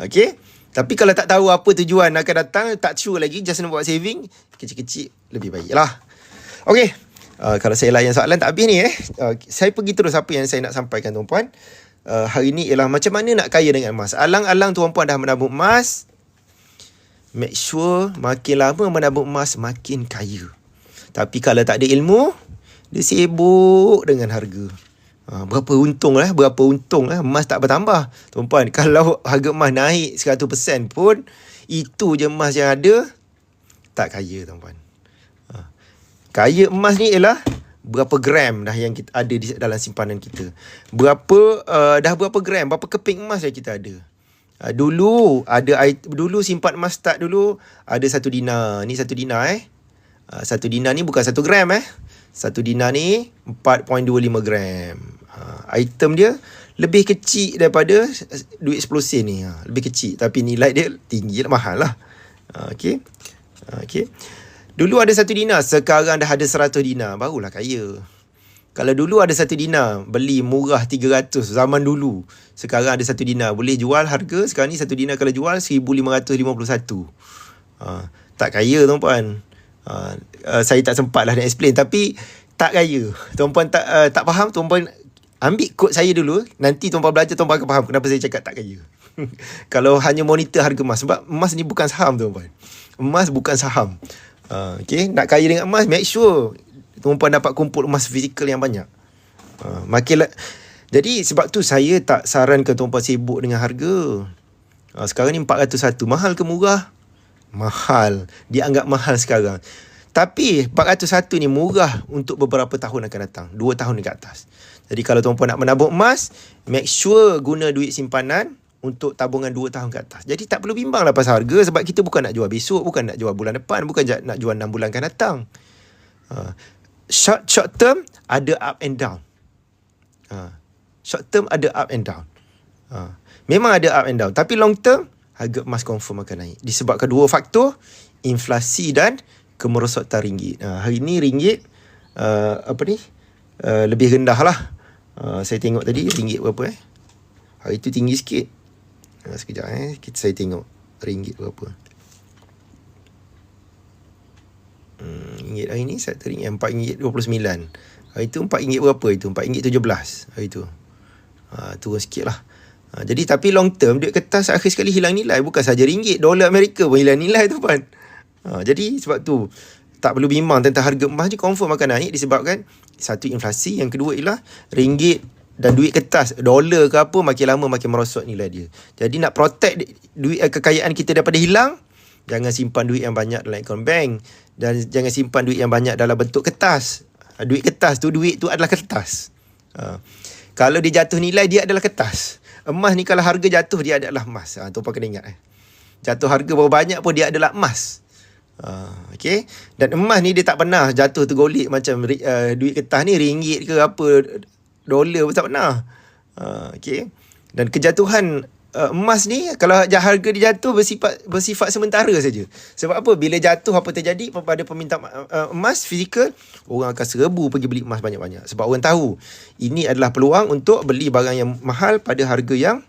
Okay. Tapi kalau tak tahu apa tujuan akan datang, tak sure lagi, just nak buat saving, kecil-kecil lebih baik lah. Okay. Kalau saya layan soalan tak habis ni saya pergi terus apa yang saya nak sampaikan tuan-puan. Hari ni ialah macam mana nak kaya dengan emas. Alang-alang tuan-puan dah menabung emas, make sure makin lama menabung emas makin kaya. Tapi kalau tak ada ilmu, dia sibuk dengan harga. Berapa untung emas tak bertambah. Tuan-puan, kalau harga emas naik 100% pun, itu je emas yang ada, tak kaya tuan-puan. Kaya emas ni ialah berapa gram dah yang kita ada di dalam simpanan kita. Berapa gram, berapa keping emas yang kita ada. Dulu simpan emas start dulu ada 1 dinar. Ni 1 dinar 1 dinar ni bukan 1 gram 1 dinar ni 4.25 gram. Item dia lebih kecil daripada duit 10 sen ni. Lebih kecil, tapi nilai dia tinggi lah, mahal lah. Okay. Dulu ada 1 dinar, sekarang dah ada 100 dinar, barulah kaya. Kalau dulu ada 1 dinar, beli murah 300 zaman dulu. Sekarang ada 1 dinar, boleh jual harga, sekarang ni 1 dinar kalau jual 1,551. Tak kaya tuan-puan. Saya tak sempat lah nak explain, tapi tak kaya. Tuan-puan tak faham, tuan-puan ambil kod saya dulu, nanti tuan-puan belajar, tuan-puan akan faham kenapa saya cakap tak kaya. Kalau hanya monitor harga emas, sebab emas ni bukan saham tuan-puan. Emas bukan saham. Okay, nak kaya dengan emas, make sure tuan-puan dapat kumpul emas fizikal yang banyak. Jadi sebab tu saya tak sarankan tuan-puan sibuk dengan harga. Sekarang ni 401, mahal ke murah? Mahal. Dianggap mahal sekarang. Tapi 401 ni murah untuk beberapa tahun akan datang, 2 tahun ke atas. Jadi kalau tuan-puan nak menabung emas, make sure guna duit simpanan untuk tabungan 2 tahun ke atas. Jadi tak perlu bimbang lah pasal harga, sebab kita bukan nak jual besok, bukan nak jual bulan depan, bukan nak jual 6 bulan akan datang. Short term ada up and down. Short term ada up and down. Memang ada up and down, tapi long term harga emas confirm akan naik. Disebabkan 2 faktor, inflasi dan kemerosotan ringgit. Hari ni ringgit lebih rendah lah. Saya tengok tadi ringgit berapa hari tu tinggi sikit. Sekejap saya tengok ringgit berapa. Ringgit hari ni satu ringgit RM4.29. Hari tu RM4 berapa itu? RM4.17 hari tu. Turun sikit lah. Jadi tapi long term duit kertas akhir sekali hilang nilai. Bukan saja ringgit, dolar Amerika pun hilang nilai tuan. Jadi sebab tu tak perlu bimbang tentang harga emas ni, confirm akan naik disebabkan satu inflasi, yang kedua ialah ringgit dan duit kertas, dolar ke apa, makin lama makin merosot nilai dia. Jadi nak protect duit kekayaan kita daripada hilang, jangan simpan duit yang banyak dalam akaun bank, dan jangan simpan duit yang banyak dalam bentuk kertas. Duit kertas tu, duit tu adalah kertas. Kalau dia jatuh nilai, dia adalah kertas. Emas ni kalau harga jatuh, dia adalah emas. Tuan-tuan kena ingat. Jatuh harga berapa banyak pun dia adalah emas. Okay. Dan emas ni dia tak pernah jatuh tergolek macam duit kertas ni, ringgit ke apa, dolar pun tak pernah. Okay. Dan kejatuhan emas ni, kalau harga dia jatuh bersifat sementara saja. Sebab apa? Bila jatuh, apa terjadi pada peminta emas fizikal? Orang akan serbu pergi beli emas banyak-banyak. Sebab orang tahu ini adalah peluang untuk beli barang yang mahal pada harga yang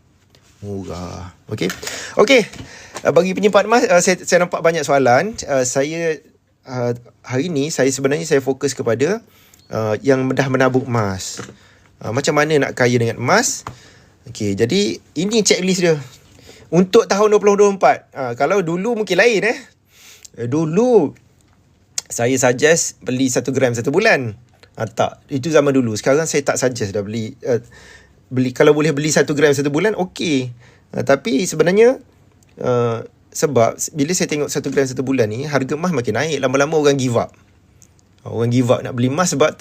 murah. Okey. Bagi penyimpan emas, saya nampak banyak soalan. Saya hari ni saya fokus kepada yang dah menabung emas. Macam mana nak kaya dengan emas? Okey, jadi ini checklist dia untuk tahun 2024. Kalau dulu mungkin lain Dulu saya suggest beli 1 gram 1 bulan. Tak, itu zaman dulu. Sekarang saya tak suggest dah beli kalau boleh beli 1 gram 1 bulan, okey. Tapi sebenarnya sebab bila saya tengok 1 gram 1 bulan ni, harga emas makin naik. Lama-lama orang give up. Orang give up nak beli emas sebab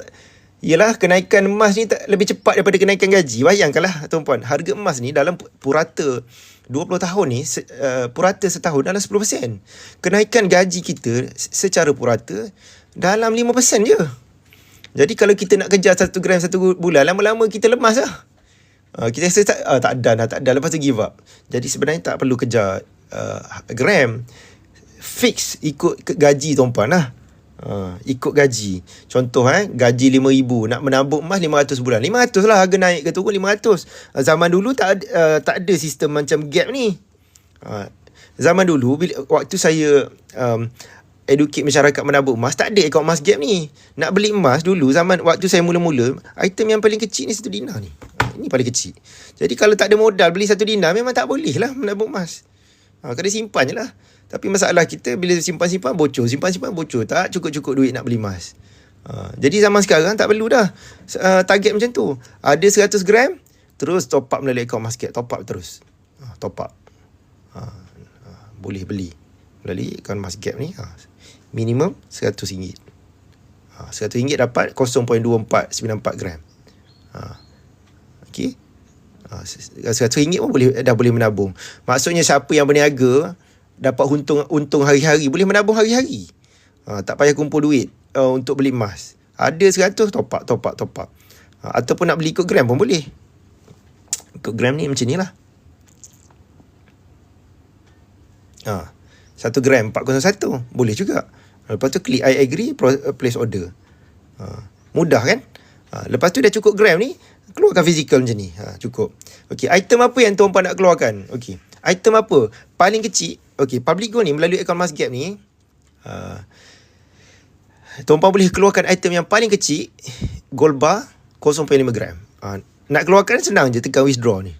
ialah kenaikan emas ni lebih cepat daripada kenaikan gaji. Bayangkanlah tuan-puan, harga emas ni dalam purata 20 tahun ni, purata setahun dalam 10%. Kenaikan gaji kita secara purata dalam 5% je. Jadi kalau kita nak kejar 1 gram 1 bulan, lama-lama kita lemas lah. Kita rasa tak ada, lepas tu give up. Jadi sebenarnya tak perlu kejar gram. Fix ikut gaji tuan-puan lah. Ikut gaji. Contoh gaji RM5,000, nak menabung emas 500 bulan. 500 lah, harga naik ke turun 500. Zaman dulu tak ada sistem macam gap ni. Zaman dulu waktu saya educate masyarakat menabung emas, tak ada akaun emas gap ni. Nak beli emas dulu, waktu saya mula-mula, item yang paling kecil ni 1 dinar ni. Ini paling kecil. Jadi kalau tak ada modal beli 1 dinar, memang tak boleh lah menabung emas. Kena simpan je lah. Tapi masalah kita, bila simpan-simpan bocor, tak cukup-cukup duit nak beli emas. Jadi zaman sekarang tak perlu dah target macam tu. Ada 100 gram, terus top up melalui akaun emas gap. Top up terus. Top up. Boleh beli melalui akaun emas gap ni. Minimum RM100. RM100 dapat 0.2494 gram. Okey. RM100 pun dah boleh menabung. Maksudnya siapa yang berniaga dapat untung hari-hari, boleh menabung hari-hari. Tak payah kumpul duit untuk beli emas. Ada 100, top up. Ataupun nak beli ikut gram pun boleh. Ikut gram ni macam ni lah. 1 gram 401 boleh juga. Lepas tu klik I agree, place order. Mudah kan? Lepas tu dah cukup gram ni, keluarkan fizikal macam ni. Cukup. Okey, item apa yang tuan-puan nak keluarkan? Okey, item apa? Paling kecil. Okey, Public Gold ni melalui akaun emas gap ni, tuan-puan boleh keluarkan item yang paling kecil, gold bar 0.5 gram. Nak keluarkan senang je, tekan withdraw ni.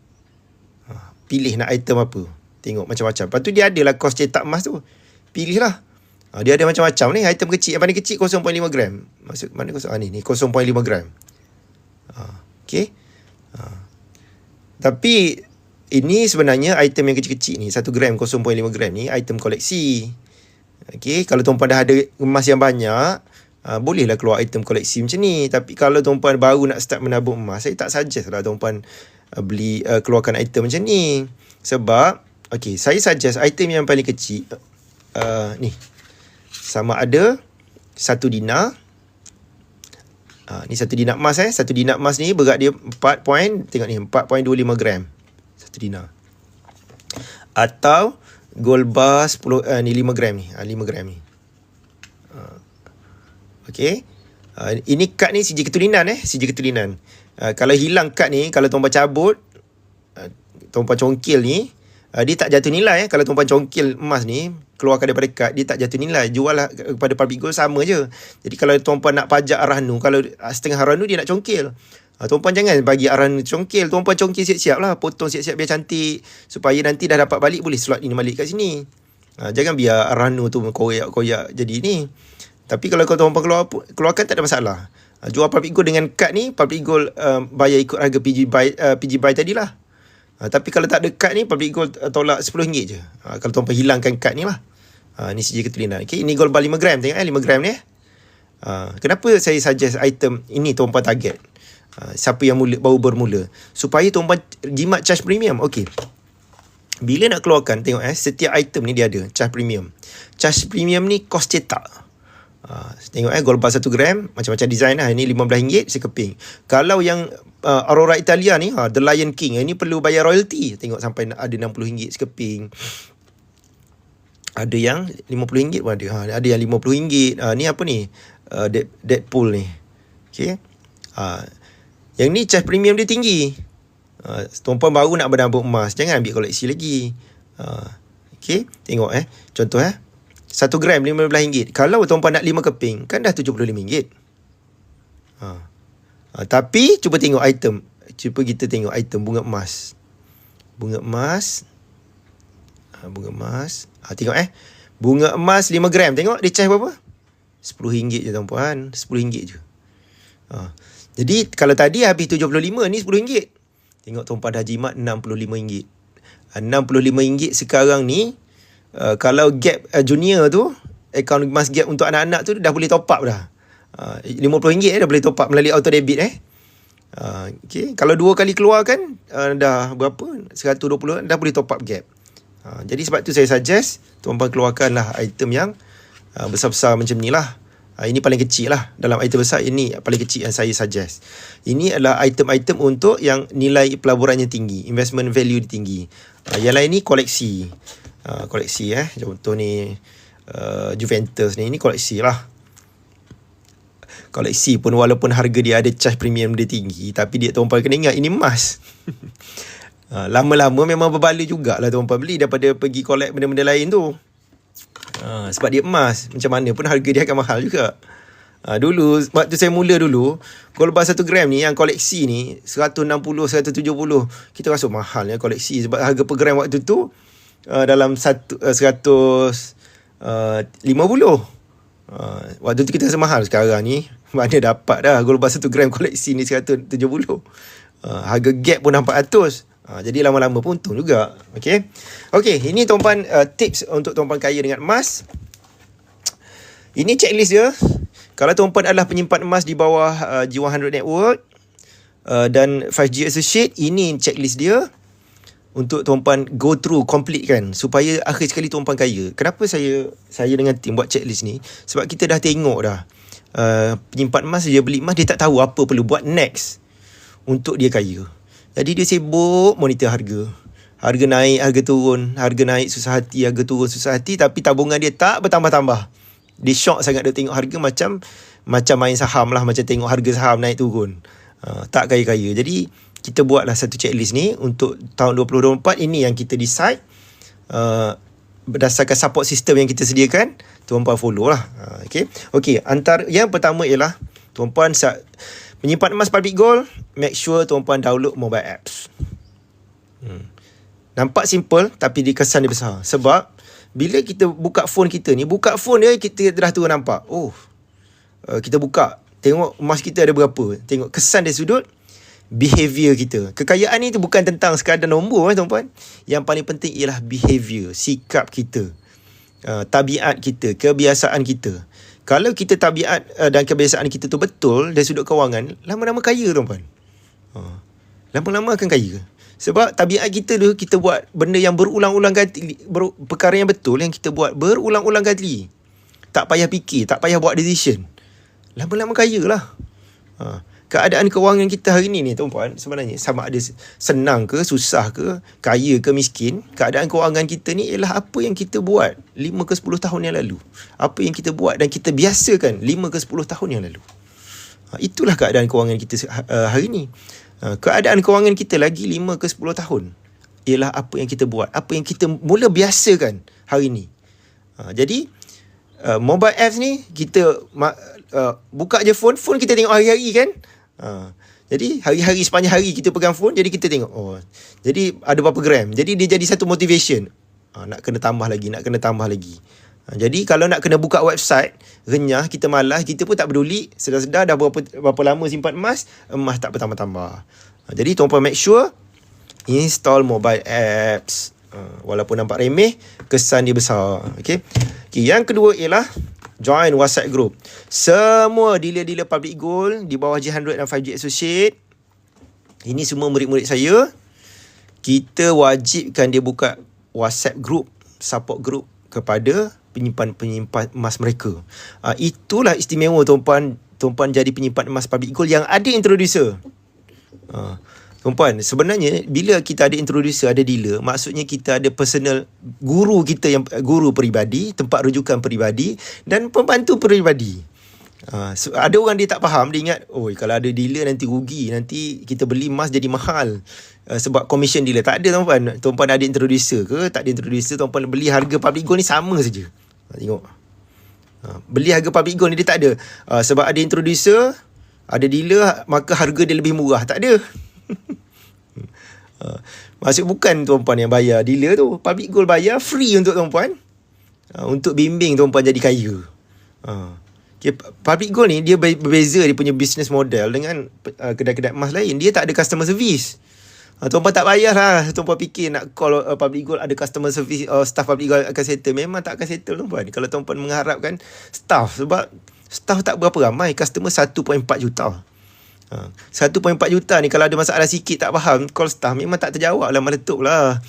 Pilih nak item apa. Tengok macam-macam. Lepas tu dia adalah kos cetak emas tu. Pilih lah. Dia ada macam-macam ni. Item kecil, yang paling kecil 0.5 gram. Maksud mana 0? Ni 0.5 gram. Okay. Tapi ini sebenarnya item yang kecil-kecil ni, 1 gram 0.5 gram ni item koleksi. Okay. Kalau tuan-puan dah ada emas yang banyak, bolehlah keluar item koleksi macam ni. Tapi kalau tuan-puan baru nak start menabung emas, saya tak suggest lah tuan-puan keluarkan item macam ni. Sebab okay, saya suggest item yang paling kecil ni sama ada 1 dinar. Ni 1 dinar emas 1 dinar emas ni berat dia 4.25 gram 1 dinar. Atau gold bar 10 ni 5 gram ni. 5 gram ni. Okey. Ini kad ni sijil ketulinan sijil ketulinan. Kalau hilang kad ni, kalau tuan-tuan cabut, tuan-tuan congkil ni, dia tak jatuh nilai. Kalau tuan-tuan congkil emas ni, keluarkan daripada kad, dia tak jatuh nilai. Jual lah kepada Public Gold sama je. Jadi kalau tuan-tuan nak pajak Arahnu, kalau setengah Arahnu dia nak congkil, Tuan-puan jangan bagi arahan congkil. Tuan-puan congkil siap-siap lah. Potong siap-siap biar cantik. Supaya nanti dah dapat balik, boleh slot ini balik kat sini. Jangan biar arahan tu koyak-koyak jadi ni. Tapi kalau tuan-puan keluarkan tak ada masalah. Jual public gold dengan kad ni, public gold bayar ikut harga PG buy tadilah. Tapi kalau tak ada kad ni, public gold tolak RM10 je. Kalau tuan-puan hilangkan kad ni lah. Ni sijil ketulinan. Okay, ini gold bar 5 gram. Tengok 5 gram ni. Kenapa saya suggest item ini tuan-puan target? Siapa yang baru bermula, supaya tuan-puan jimat charge premium. Okey, bila nak keluarkan, tengok setiap item ni dia ada charge premium. Charge premium ni kos cetak. Tengok gold bar 1 gram, macam-macam design lah. Ini RM15 sekeping. Kalau yang Aurora Italia ni, The Lion King, ini perlu bayar royalty. Tengok sampai ada RM60 sekeping. Ada yang RM50 pun ada. Ada yang RM50. Ni apa ni? Deadpool ni. Okay. Yang ni charge premium dia tinggi. Tuan-puan baru nak berdambut emas, jangan ambil koleksi lagi. Okay, tengok contoh 1 gram RM15. Kalau tuan-puan nak 5 keping, kan dah RM75. Tapi cuba tengok item. Cuba kita tengok item bunga emas. Bunga emas. Tengok bunga emas 5 gram. Tengok dia charge berapa? RM10 je tuan-puan. RM10 je. Jadi kalau tadi habis RM75, ni RM10. Tengok tuan-puan dah jimat RM65. RM65 sekarang ni, kalau gap junior tu, akaun emas gap untuk anak-anak tu dah boleh top up dah. RM50 dah boleh top up melalui auto debit. Okay. Kalau 2 kali keluar kan, dah berapa? 120 dah boleh top up gap. Jadi sebab tu saya suggest tuan-puan keluarkanlah item yang besar-besar macam ni lah. Ini paling kecil lah. Dalam item besar, ini paling kecil yang saya suggest. Ini adalah item-item untuk yang nilai pelaburannya tinggi, investment value tinggi. Yang lain ni koleksi. Koleksi contoh ni Juventus ni, ini koleksi lah. Koleksi pun walaupun harga dia ada charge premium dia tinggi, tapi dia tuan-puan kena ingat ini emas. Lama-lama memang berbala jugalah tuan-puan beli daripada pergi collect benda-benda lain tu. Sebab dia emas, macam mana pun harga dia akan mahal juga. Dulu, waktu saya mula dulu, gold bar 1 gram ni, yang koleksi ni 160, 170, kita rasa mahal koleksi. Sebab harga per gram waktu tu dalam 150. Waktu tu kita rasa mahal. Sekarang ni mana dapat dah gold bar 1 gram koleksi ni 170. Harga gap pun dah 400. Jadi lama-lama pun untung juga. Okay, ini tuan-puan tips untuk tuan-puan kaya dengan emas. Ini checklist dia. Kalau tuan-puan adalah penyimpan emas di bawah G100 Network dan 5G Associate, ini checklist dia untuk tuan-puan go through, complete kan, supaya akhir sekali tuan-puan kaya. Kenapa saya dengan tim buat checklist ni? Sebab kita dah tengok dah, penyimpan emas, dia beli emas, dia tak tahu apa perlu buat next untuk dia kaya. Jadi dia sibuk monitor harga. Harga naik, harga turun. Harga naik susah hati, harga turun susah hati. Tapi tabungan dia tak bertambah-tambah. Dia shock sangat dia tengok harga macam main saham lah. Macam tengok harga saham naik turun. Tak kaya-kaya. Jadi kita buatlah satu checklist ni untuk tahun 2024. Ini yang kita decide. Berdasarkan support system yang kita sediakan, tuan-puan follow lah. Okay. Antara yang pertama ialah tuan-puan menyimpan emas public gold, make sure tuan-puan download mobile apps. Nampak simple, tapi kesan dia besar. Sebab bila kita buka phone kita ni, kita dah tu nampak. Kita buka, tengok emas kita ada berapa. Tengok kesan dari sudut behavior kita. Kekayaan ni tu bukan tentang sekadar nombor tuan-puan. Yang paling penting ialah behavior, sikap kita, tabiat kita, kebiasaan kita. Kalau kita tabiat dan kebiasaan kita tu betul dari sudut kewangan, lama-lama kaya tuan-puan. Lama-lama akan kaya. Sebab tabiat kita tu, kita buat benda yang berulang-ulang kali, perkara yang betul yang kita buat berulang-ulang kali. Tak payah fikir, tak payah buat decision. Lama-lama kaya lah. Keadaan kewangan kita hari ni tuan-puan, sebenarnya sama ada senang ke, susah ke, kaya ke, miskin, keadaan kewangan kita ni ialah apa yang kita buat 5 ke 10 tahun yang lalu. Apa yang kita buat dan kita biasakan 5 ke 10 tahun yang lalu. Itulah keadaan kewangan kita hari ni. Keadaan kewangan kita lagi 5 ke 10 tahun ialah apa yang kita buat, apa yang kita mula biasakan hari ni. Jadi mobile apps ni, kita buka je phone kita tengok hari-hari kan. Jadi hari-hari sepanjang hari kita pegang phone, jadi kita tengok, oh, jadi ada berapa gram. Jadi dia jadi satu motivation. Nak kena tambah lagi, nak kena tambah lagi. Jadi kalau nak kena buka website, renyah, kita malas, kita pun tak peduli. Sedar-sedar dah berapa lama simpan emas tak bertambah-tambah. Jadi tuan-puan make sure install mobile apps. Walaupun nampak remeh, kesan dia besar. Okay, yang kedua ialah join WhatsApp group. Semua dealer-dealer public gold di bawah G100 dan 5G Associate, ini semua murid-murid saya, kita wajibkan dia buka WhatsApp group, support group kepada penyimpan-penyimpan emas mereka. Itulah istimewa tuan-puan jadi penyimpan emas public gold yang ada introducer. Tuan-puan, sebenarnya bila kita ada introducer, ada dealer, maksudnya kita ada personal guru kita, yang guru peribadi, tempat rujukan peribadi dan pembantu peribadi. Ada orang dia tak faham, dia ingat, kalau ada dealer nanti rugi, nanti kita beli emas jadi mahal sebab commission dealer. Tak ada tuan-puan. Tuan-puan ada introducer ke tak ada introducer, tuan-puan beli harga public gold ni sama saja. Tengok, beli harga public gold ni dia tak ada sebab ada introducer, ada dealer, maka harga dia lebih murah. Tak ada. Maksud bukan tuan-puan yang bayar dealer tu, public gold bayar free untuk tuan-puan, untuk bimbing tuan-puan jadi kaya. Okay, public gold ni dia berbeza, dia punya business model dengan kedai-kedai emas lain. Dia tak ada customer service. Tuan-puan tak payah lah tuan-puan fikir nak call public gold ada customer service, staff public gold akan settle. Memang tak akan settle tuan-puan kalau tuan-puan mengharapkan staff, sebab staff tak berapa ramai. Customer 1.4 juta. 1.4 juta ni kalau ada masalah sikit tak faham, call staff memang tak terjawab lah, meletup lah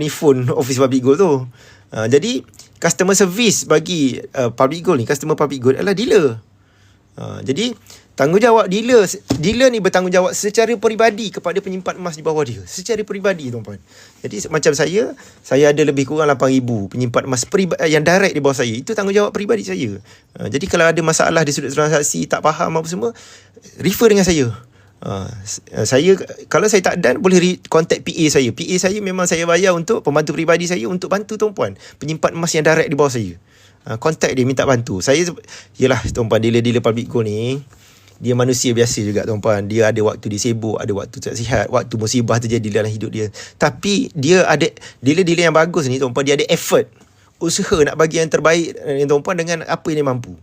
phone office public gold tu. Jadi customer service bagi public gold ni, customer public gold adalah dealer. Jadi tanggungjawab dealer ni bertanggungjawab secara peribadi kepada penyimpan emas di bawah dia, secara peribadi tuan-puan. Jadi macam saya ada lebih kurang 8,000 penyimpan emas yang direct di bawah saya. Itu tanggungjawab peribadi saya. Jadi kalau ada masalah di sudut transaksi, tak faham apa semua, refer dengan saya. Kalau saya tak dan, boleh contact PA saya. PA saya memang saya bayar untuk pembantu peribadi saya, untuk bantu tuan-puan penyimpan emas yang direct di bawah saya. Contact dia, minta bantu. Yelah tuan-puan, dealer-dealer public gold ni, dia manusia biasa juga tuan-puan. Dia ada waktu dia sibuk, ada waktu tak sihat, waktu musibah terjadi dalam hidup dia. Tapi dia ada, dealer-dealer yang bagus ni tuan-puan, dia ada effort, usaha nak bagi yang terbaik tuan-puan dengan apa yang dia mampu.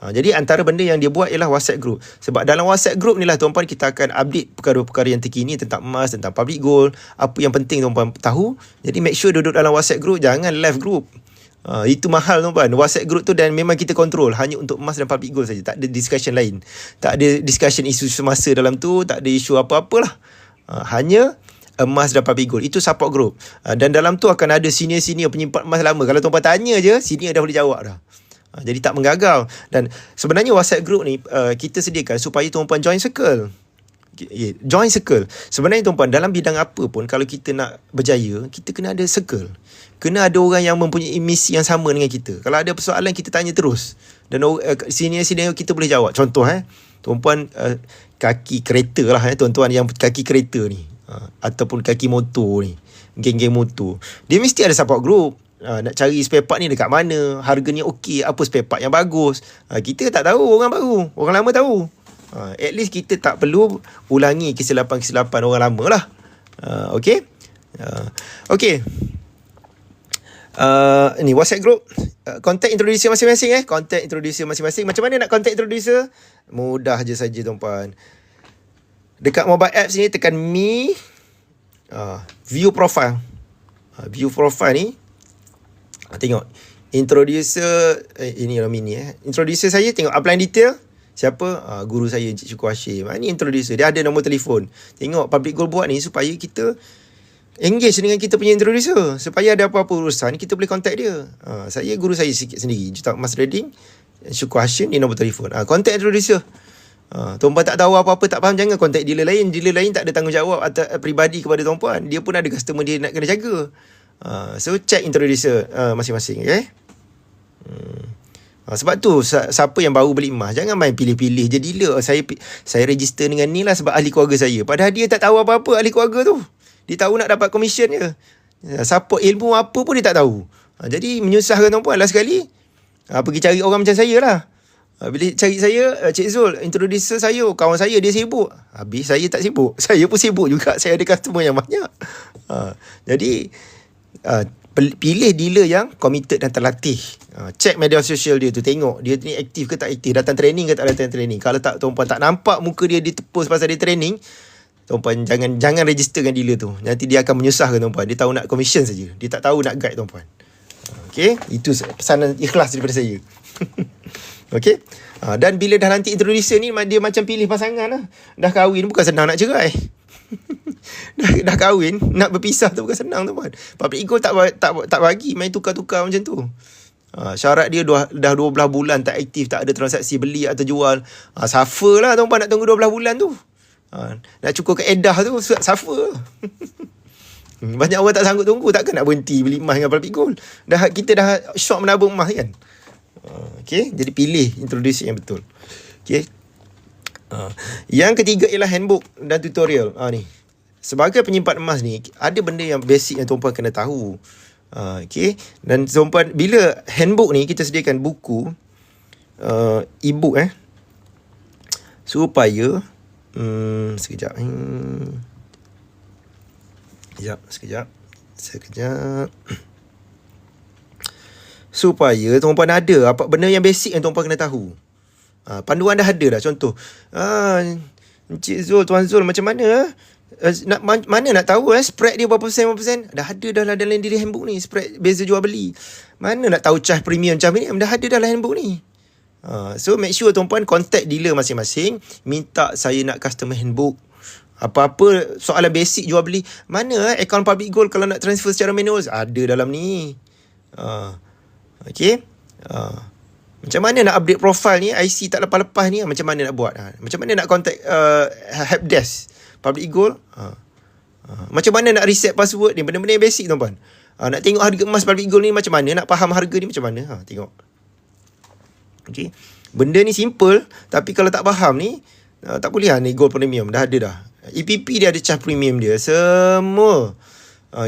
Jadi antara benda yang dia buat ialah WhatsApp group. Sebab dalam WhatsApp group ni lah tuan-puan, kita akan update perkara-perkara yang terkini tentang emas, tentang public gold, apa yang penting tuan-puan tahu. Jadi make sure duduk dalam WhatsApp group, jangan live group. Itu mahal tuan-puan. WhatsApp group tu, dan memang kita kontrol hanya untuk emas dan public gold saja. Tak ada discussion lain. Tak ada discussion isu semasa dalam tu, tak ada isu apa-apalah. Hanya emas dan public gold. Itu support group. Dan dalam tu akan ada senior-senior penyimpan emas lama. Kalau tuan-puan tanya je, senior dah boleh jawab dah. Jadi tak menggagal. Dan sebenarnya WhatsApp group ni kita sediakan supaya tuan-puan join circle. Join circle. Sebenarnya tuan-puan, dalam bidang apa pun, kalau kita nak berjaya, kita kena ada circle. Kena ada orang yang mempunyai misi yang sama dengan kita. Kalau ada persoalan, kita tanya terus. Dan senior-senior kita boleh jawab. Contoh tuan-puan, kaki kereta lah tuan-tuan yang kaki kereta ni, ataupun kaki motor ni, geng-geng motor, dia mesti ada support group. Nak cari spare part ni dekat mana, harganya okey, apa spare part yang bagus. Kita tak tahu, orang baru, orang lama tahu. At least kita tak perlu ulangi kesilapan-kesilapan orang lama lah. Okay. Okay. Ni WhatsApp group, contact introducer masing-masing. Contact introducer masing-masing. Macam mana nak contact introducer? Mudah je saja tuan-puan. Dekat mobile apps ni tekan me, view profile. View profile ni, tengok introducer, ini lah mini introducer saya, tengok upline detail. Siapa? Guru saya, Encik Syukur Hashim. Ni introducer, dia ada nombor telefon. Tengok public gold buat ni supaya kita engage dengan kita punya introducer, supaya ada apa-apa urusan kita boleh contact dia. Saya, guru saya sikit sendiri, Juta Emas Trading, Syukur Hashim, ni nombor telefon. Contact introducer. Tuan-puan tak tahu apa-apa, tak faham, jangan contact dealer lain. Dealer lain tak ada tanggungjawab atau peribadi kepada tuan-puan. Dia pun ada customer dia nak kena jaga. So check introducer masing-masing. Okay. Sebab tu siapa yang baru beli emas, jangan main pilih-pilih je dealer. Saya register dengan ni lah sebab ahli keluarga saya. Padahal dia tak tahu apa-apa ahli keluarga tu. Dia tahu nak dapat komisen je. Support ilmu apa pun dia tak tahu. Jadi menyusahkan tuan-puan. Last sekali pergi cari orang macam saya lah. Bila cari saya, Cik Zul, introducer saya, kawan saya dia sibuk. Habis saya tak sibuk. Saya pun sibuk juga. Saya ada customer yang banyak. Jadi, pilih dealer yang committed dan terlatih. Check media sosial dia tu. Tengok dia ni aktif ke tak aktif. Datang training ke tak datang training. Kalau tak, tuan-puan tak nampak muka dia ditepus pasal dia training, tuan-puan jangan register dengan dealer tu. Nanti dia akan menyusahkan tuan-puan. Dia tahu nak commission saja. Dia tak tahu nak guide tuan-puan. Okay, itu pesanan ikhlas daripada saya. Okay, dan bila dah nanti introducer ni, dia macam pilih pasangan lah. Dah kahwin, bukan senang nak cerai. dah kahwin, nak berpisah tu bukan senang tu pun. Public ego tak bagi main tukar-tukar macam tu. Syarat dia dah 12 bulan tak aktif, tak ada transaksi beli atau jual. Suffer lah tuan-puan nak tunggu 12 bulan tu. Nak cukur ke edah tu suffer. Banyak orang tak sanggup tunggu, takkan nak berhenti beli emas dengan public gold. Kita dah shock menabung emas kan. Okay, jadi pilih introduce yang betul. Okay. Yang ketiga ialah handbook dan tutorial. Ni. Sebagai penyimpan emas ni, ada benda yang basic yang tuan-puan kena tahu. Okay. Dan tuan-puan, bila handbook ni, kita sediakan buku, e-book supaya sekejap. Sekejap. Supaya tuan-puan ada apa benda yang basic yang tuan-puan kena tahu. Panduan dah ada dah. Contoh, Encik Zul, Tuan Zul, macam mana mana nak tahu spread dia berapa persen? Dah ada dah lah dalam diri handbook ni, spread beza jual beli. Mana nak tahu charge premium, charge minimum, dah ada dalam handbook ni. So make sure tuan-puan contact dealer masing-masing, minta saya nak customer handbook. Apa-apa soalan basic jual beli, mana account public gold kalau nak transfer secara manual, ada dalam ni. Okay. Macam mana nak update profile ni, IC tak lepas-lepas ni, macam mana nak buat? Macam mana nak contact helpdesk public gold? Macam mana nak reset password ni, benda-benda yang basic tuan-puan. Nak tengok harga emas public gold ni macam mana, nak faham harga ni macam mana, tengok. Okay. Benda ni simple, tapi kalau tak faham ni, tak boleh ni gold premium dah ada dah. EPP dia ada charge premium dia, semua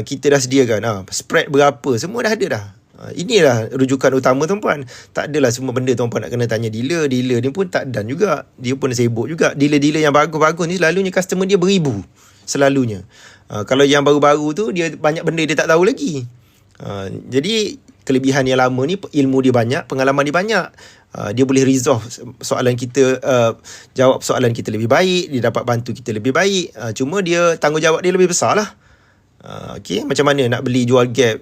kita dah sediakan. Spread berapa, semua dah ada dah. Inilah rujukan utama tuan-puan. Tak adalah semua benda tuan-puan nak kena tanya dealer. Dealer ni pun tak dan juga. Dia pun sibuk juga. Dealer-dealer yang bagus-bagus ni selalunya customer dia beribu. Selalunya. Kalau yang baru-baru tu, dia banyak benda dia tak tahu lagi. Jadi kelebihan yang lama ni, ilmu dia banyak, pengalaman dia banyak. Dia boleh resolve soalan kita, jawab soalan kita lebih baik, dia dapat bantu kita lebih baik. Cuma dia tanggungjawab dia lebih besar lah. Okay, macam mana nak beli jual gap,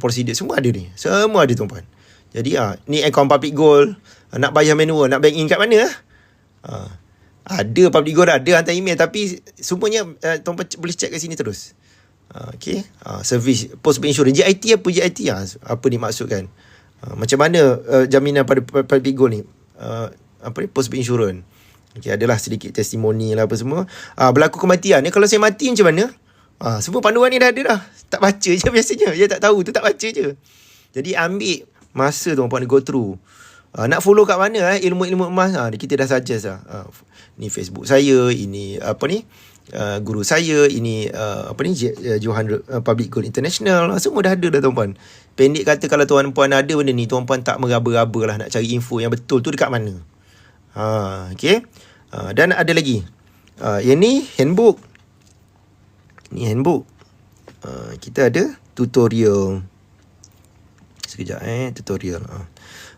prosedur semua ada ni. Semua ada tuan-puan. Jadi ni account public gold, nak bayar manual, nak bank in kat mana? Ada public gold, ada hantar email, tapi semuanya tuan-puan boleh check kat sini terus. Okay, service postpaid insurance, JIT apa JIT? Apa ni maksudkan? Macam mana jaminan pada public gold ni? Postpaid insurance. Okay, adalah sedikit testimoni lah apa semua. Berlaku kematian ni, kalau saya mati macam mana? Semua panduan ni dah ada dah. Tak baca je biasanya. Dia tak tahu tu, tak baca je. Jadi ambil masa tuan-puan go through. Nak follow kat mana ilmu-ilmu emas, kita dah suggest lah. Ni Facebook saya, ini guru saya, ini Johan Public Gold International, semua dah ada dah tuan-puan. Pendek kata, kalau tuan-puan ada benda ni, tuan-puan tak meraba-raba lah nak cari info yang betul tu dekat mana. Okay. Dan ada lagi. Yang ni handbook. Ni handbook. Kita ada tutorial. Sekejap tutorial.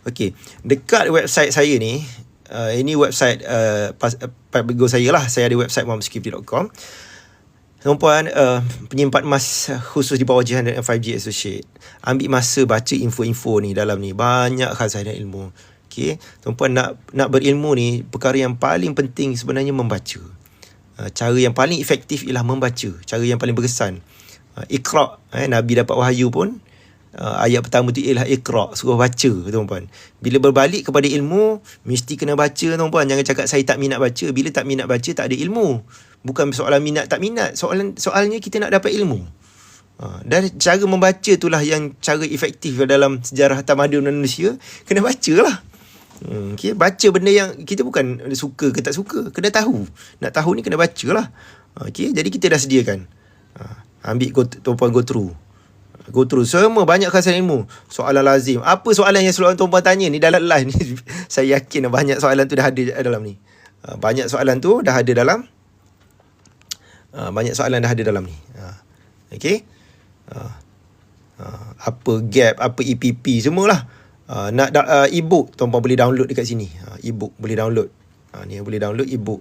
Okey, dekat website saya ni, ini website public gold saya lah. Saya ada website muhammadskifli.com. Tuan-puan, penyimpan emas khusus di bawah Jihan dan 5G Associate, ambil masa baca info-info ni dalam ni. Banyak khasah dan ilmu. Okey, tuan-puan nak berilmu ni, perkara yang paling penting sebenarnya membaca. Cara yang paling efektif ialah membaca. Cara yang paling berkesan. Iqra'. Nabi dapat wahyu pun, ayat pertama tu ialah Iqra', suruh baca tuan-puan. Bila berbalik kepada ilmu, mesti kena baca tuan-puan. Jangan cakap saya tak minat baca. Bila tak minat baca, tak ada ilmu. Bukan soalan minat tak minat. Soalnya kita nak dapat ilmu. Dan cara membaca itulah yang cara efektif dalam sejarah tamadun Indonesia. Kena baca lah. Okay, baca benda yang kita bukan suka ke tak suka, kena tahu. Nak tahu ni kena baca lah. Okay, jadi kita dah sediakan. Ambil tuan-puan go through. Go through semua banyak kajian ilmu. Soalan lazim. Apa soalan yang selalu tuan-tuan tanya ni dalam live ni? Saya yakin banyak soalan tu dah ada dalam ni. Banyak soalan tu dah ada dalam banyak soalan dah ada dalam ni. Okey. Apa gap, apa EPP, semualah. Nak e-book, tuan-tuan boleh download dekat sini. E-book boleh download. Ni boleh download e-book.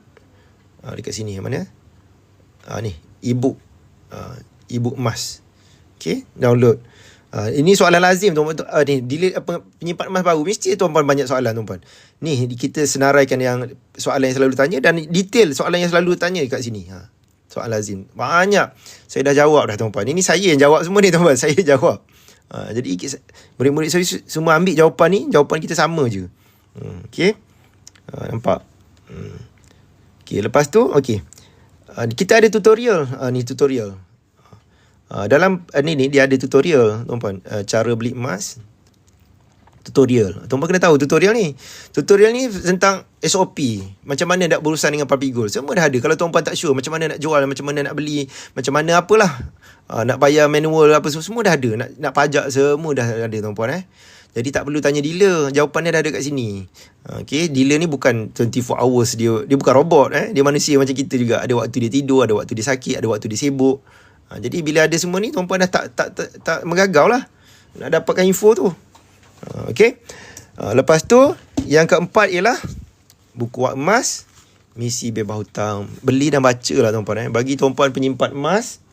Dekat sini mana? Ni e-book. E-book emas. Okey, download. Ini soalan lazim tuan-tuan. Ni delete penyimpan emas baru. Mesti tuan-tuan banyak soalan tuan-tuan. Ni kita senaraikan yang soalan yang selalu tanya dan detail soalan yang selalu tanya kat sini. Soalan lazim. Banyak. Saya dah jawab dah tuan-tuan. Ini saya yang jawab semua ni tuan-tuan. Saya jawab. Jadi murid-murid saya semua ambil jawapan ni. Jawapan kita sama je. Okey. Nampak? Okey, lepas tu okey. Kita ada tutorial. Ni tutorial. Dalam ni dia ada tutorial tuan-tuan, cara beli emas. Tutorial. Tuan-tuan kena tahu tutorial ni. Tutorial ni tentang SOP. Macam mana nak berurusan dengan public gold. Semua dah ada. Kalau tuan-tuan tak sure macam mana nak jual, macam mana nak beli, macam mana apalah. Nak bayar manual apa semua dah ada. Nak pajak semua dah ada tuan-tuan Jadi tak perlu tanya dealer. Jawapannya dah ada kat sini. Okay, dealer ni bukan 24 hours. Dia bukan robot. Dia manusia macam kita juga. Ada waktu dia tidur, ada waktu dia sakit, ada waktu dia sibuk. Jadi bila ada semua ni, tuan-puan dah tak megagau lah nak dapatkan info tu. Okay. Lepas tu yang keempat ialah buku wak emas, misi bebas hutang. Beli dan baca lah tuan-puan. Bagi tuan-puan penyimpan emas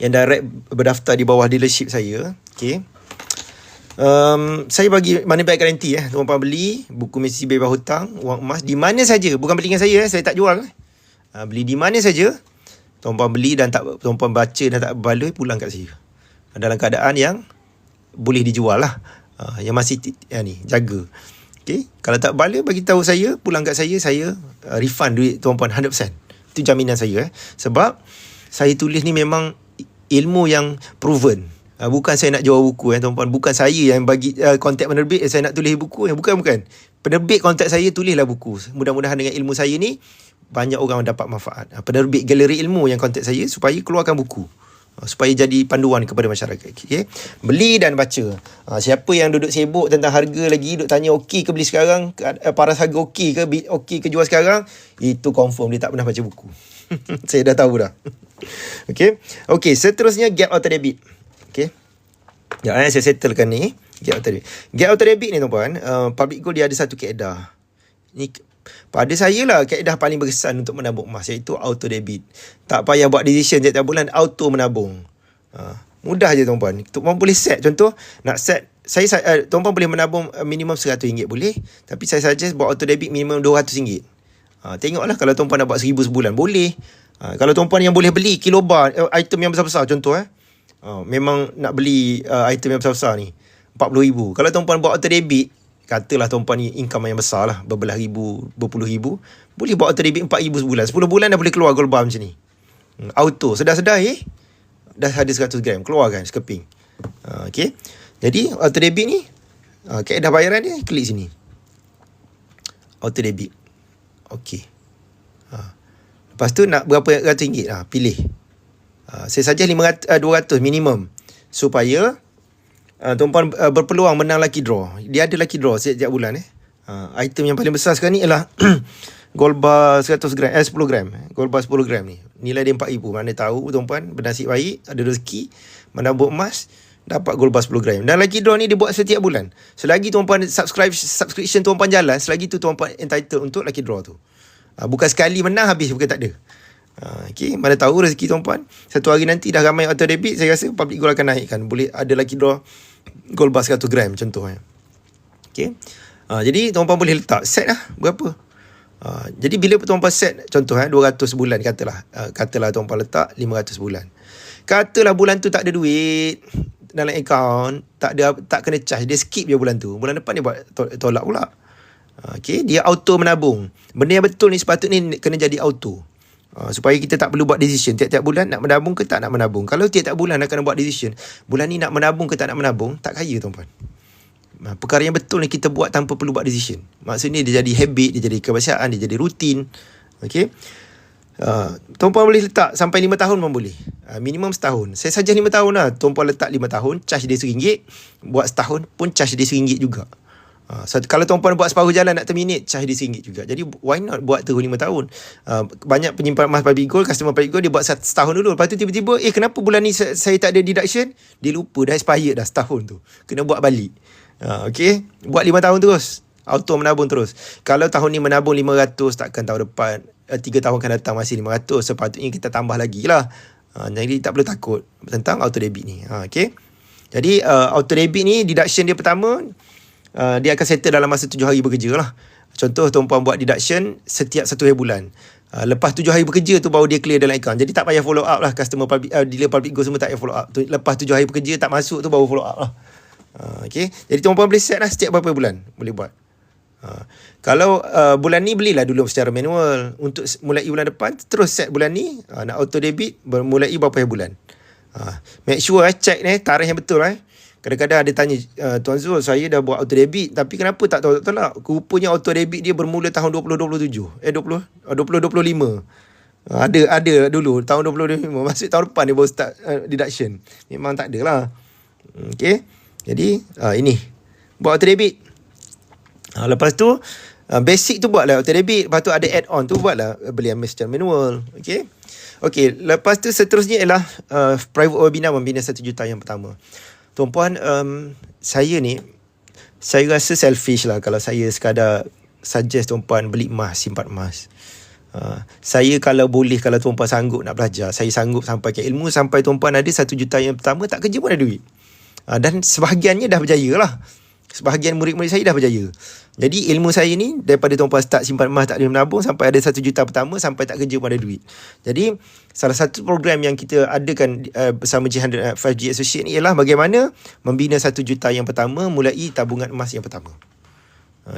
yang direct berdaftar di bawah dealership saya, okay, saya bagi money back guarantee. Tuan-puan beli buku misi bebas hutang, wang emas di mana saja. Bukan beli dengan saya, saya tak jual. Beli di mana saja. Tuan-puan beli dan tuan-puan baca dan tak berbaloi, pulang kat saya. Dalam keadaan yang boleh dijual lah. Yang masih ni jaga. Okay. Kalau tak berbaloi, bagi tahu saya, pulang kat saya refund duit tuan-puan 100%. Itu jaminan saya. Sebab saya tulis ni memang ilmu yang proven. Bukan saya nak jual buku tuan-puan. Bukan saya yang bagi kontak penerbit saya nak tulis buku. Bukan. Penerbit kontak saya, tulislah buku. Mudah-mudahan dengan ilmu saya ni banyak orang dapat manfaat. Penerbit Galeri Ilmu yang kontak saya supaya keluarkan buku. Supaya jadi panduan kepada masyarakat. Okay? Beli dan baca. Siapa yang duduk sibuk tentang harga lagi, duduk tanya okey ke beli sekarang, paras harga okey ke jual sekarang, itu confirm dia tak pernah baca buku. Saya dah tahu dah. Okay, seterusnya gap auto debit. Okay. Saya settlekan ni. Gap auto debit. Gap auto debit ni tuan-tuan, public gold dia ada satu kaedah. Ni pada saya lah kaedah paling berkesan untuk menabung emas, iaitu auto debit. Tak payah buat decision setiap bulan, auto menabung. Mudah je tuan-puan. Tuan-puan boleh set. Contoh, nak set, tuan-puan boleh menabung minimum RM100 boleh. Tapi saya suggest buat auto debit minimum RM200. Tengoklah kalau tuan-puan nak buat RM1,000 sebulan, boleh. Kalau tuan-puan yang boleh beli kilobar, item yang besar-besar contoh memang nak beli item yang besar-besar ni RM40,000. Kalau tuan-puan buat auto debit, katalah tuan-puan ni income yang besar lah, berbelas ribu, berpuluh ribu, boleh buat auto debit RM4,000 sebulan. 10 bulan dah boleh keluar gold bar macam ni. Auto, sedar-sedar dah ada 100 gram, keluarkan sekeping. Okay. Jadi auto debit ni, kaedah bayaran dia, klik sini. Auto debit. Okay. Lepas tu nak berapa RM100? Pilih. Saya saja 200 minimum. Supaya tuan-puan berpeluang menang lucky draw. Dia ada lucky draw setiap bulan. Item yang paling besar sekarang ni ialah gold bar 100 gram, 10 gram. Gold bar 10 gram ni. Nilai dia RM4,000. Mana tahu tuan-puan bernasib baik, ada rezeki, menabung emas, dapat gold bar 10 gram. Dan lucky draw ni dia buat setiap bulan. Selagi tuan-puan subscription tuan-puan jalan, selagi tu tuan-puan entitled untuk lucky draw tu. Bukan sekali menang habis, bukan, tak ada. Okay, mana tahu rezeki tuan-puan, satu hari nanti dah ramai auto debit, saya rasa public gold akan naikkan. Boleh ada lucky draw gold bar 100 gram contoh. Okay. Jadi tuan-puan boleh letak set lah berapa. Jadi bila tuan-puan set contoh 200 sebulan, katalah tuan-puan letak 500 sebulan. Katalah bulan tu tak ada duit dalam akaun, tak kena charge, dia skip je bulan tu. Bulan depan dia buat tolak pula. Okay, dia auto menabung. Benda yang betul ni sepatutnya kena jadi auto. Supaya kita tak perlu buat decision tiap-tiap bulan nak menabung ke tak nak menabung. Kalau tiap-tiap bulan nak kena buat decision, bulan ni nak menabung ke tak nak menabung, tak kaya tuan-puan. Perkara yang betul ni kita buat tanpa perlu buat decision. Maksudnya dia jadi habit, dia jadi kebiasaan, dia jadi rutin. Okay. Tuan-puan boleh letak sampai 5 tahun pun boleh. Minimum setahun. Saya saja 5 tahun lah. Tuan-puan letak 5 tahun, charge dia RM1. Buat setahun pun charge dia RM1 juga. So, kalau tuan-puan buat separuh jalan nak terminate, charge dia RM1 juga. Jadi why not buat terus 5 tahun. Banyak penyimpan emas public gold, customer public gold, dia buat setahun dulu. Lepas tu tiba-tiba, kenapa bulan ni saya tak ada deduction? Dia lupa, dah expired dah setahun tu. Kena buat balik. Okay, buat 5 tahun terus. Auto menabung terus. Kalau tahun ni menabung 500, takkan tahun depan 3 tahun akan datang masih 500. Sepatutnya kita tambah lagi lah. Jadi tak perlu takut tentang auto debit ni. Okay. Jadi auto debit ni, deduction dia pertama, dia akan settle dalam masa 7 hari bekerja lah. Contoh tuan-puan buat deduction setiap 1 hari bulan. Lepas 7 hari bekerja tu baru dia clear dalam akaun. Jadi tak payah follow up lah. Customer public, dealer public gold semua tak payah follow up. Lepas 7 hari bekerja tak masuk tu baru follow up lah. Okay. Jadi tuan-puan boleh set lah setiap berapa bulan boleh buat. Kalau bulan ni belilah dulu secara manual. Untuk mulai bulan depan terus set bulan ni, nak auto debit mulai berapa bulan. Make sure check tarikh yang betul. Kadang-kadang ada tanya, Tuan Zul, saya dah buat auto debit tapi kenapa tak tolak? Rupanya auto debit dia bermula tahun 2027 2025. Ada dulu tahun 2025. Maksud tahun depan dia baru start deduction. Memang tak ada lah. Okay. Jadi ini buat auto debit. Lepas tu basic tu buatlah auto debit. Lepas tu ada add-on tu buatlah beli emas secara manual. Okay. Lepas tu seterusnya ialah private webinar membina 1 juta yang pertama. Tuan-puan, saya rasa selfish lah kalau saya sekadar suggest tuan-puan beli emas, simpan emas. Saya kalau tuan-puan sanggup nak belajar, saya sanggup sampai ke ilmu sampai tuan-puan ada 1 juta yang pertama, tak kerja pun ada duit. Dan sebahagiannya dah berjaya lah. Sebahagian murid-murid saya dah berjaya. Jadi ilmu saya ni daripada tuan-puan start simpan emas tak boleh menabung sampai ada 1 juta pertama, sampai tak kerja pun ada duit. Jadi salah satu program yang kita adakan bersama G100 5G Associate ni ialah bagaimana membina 1 juta yang pertama mulai tabungan emas yang pertama.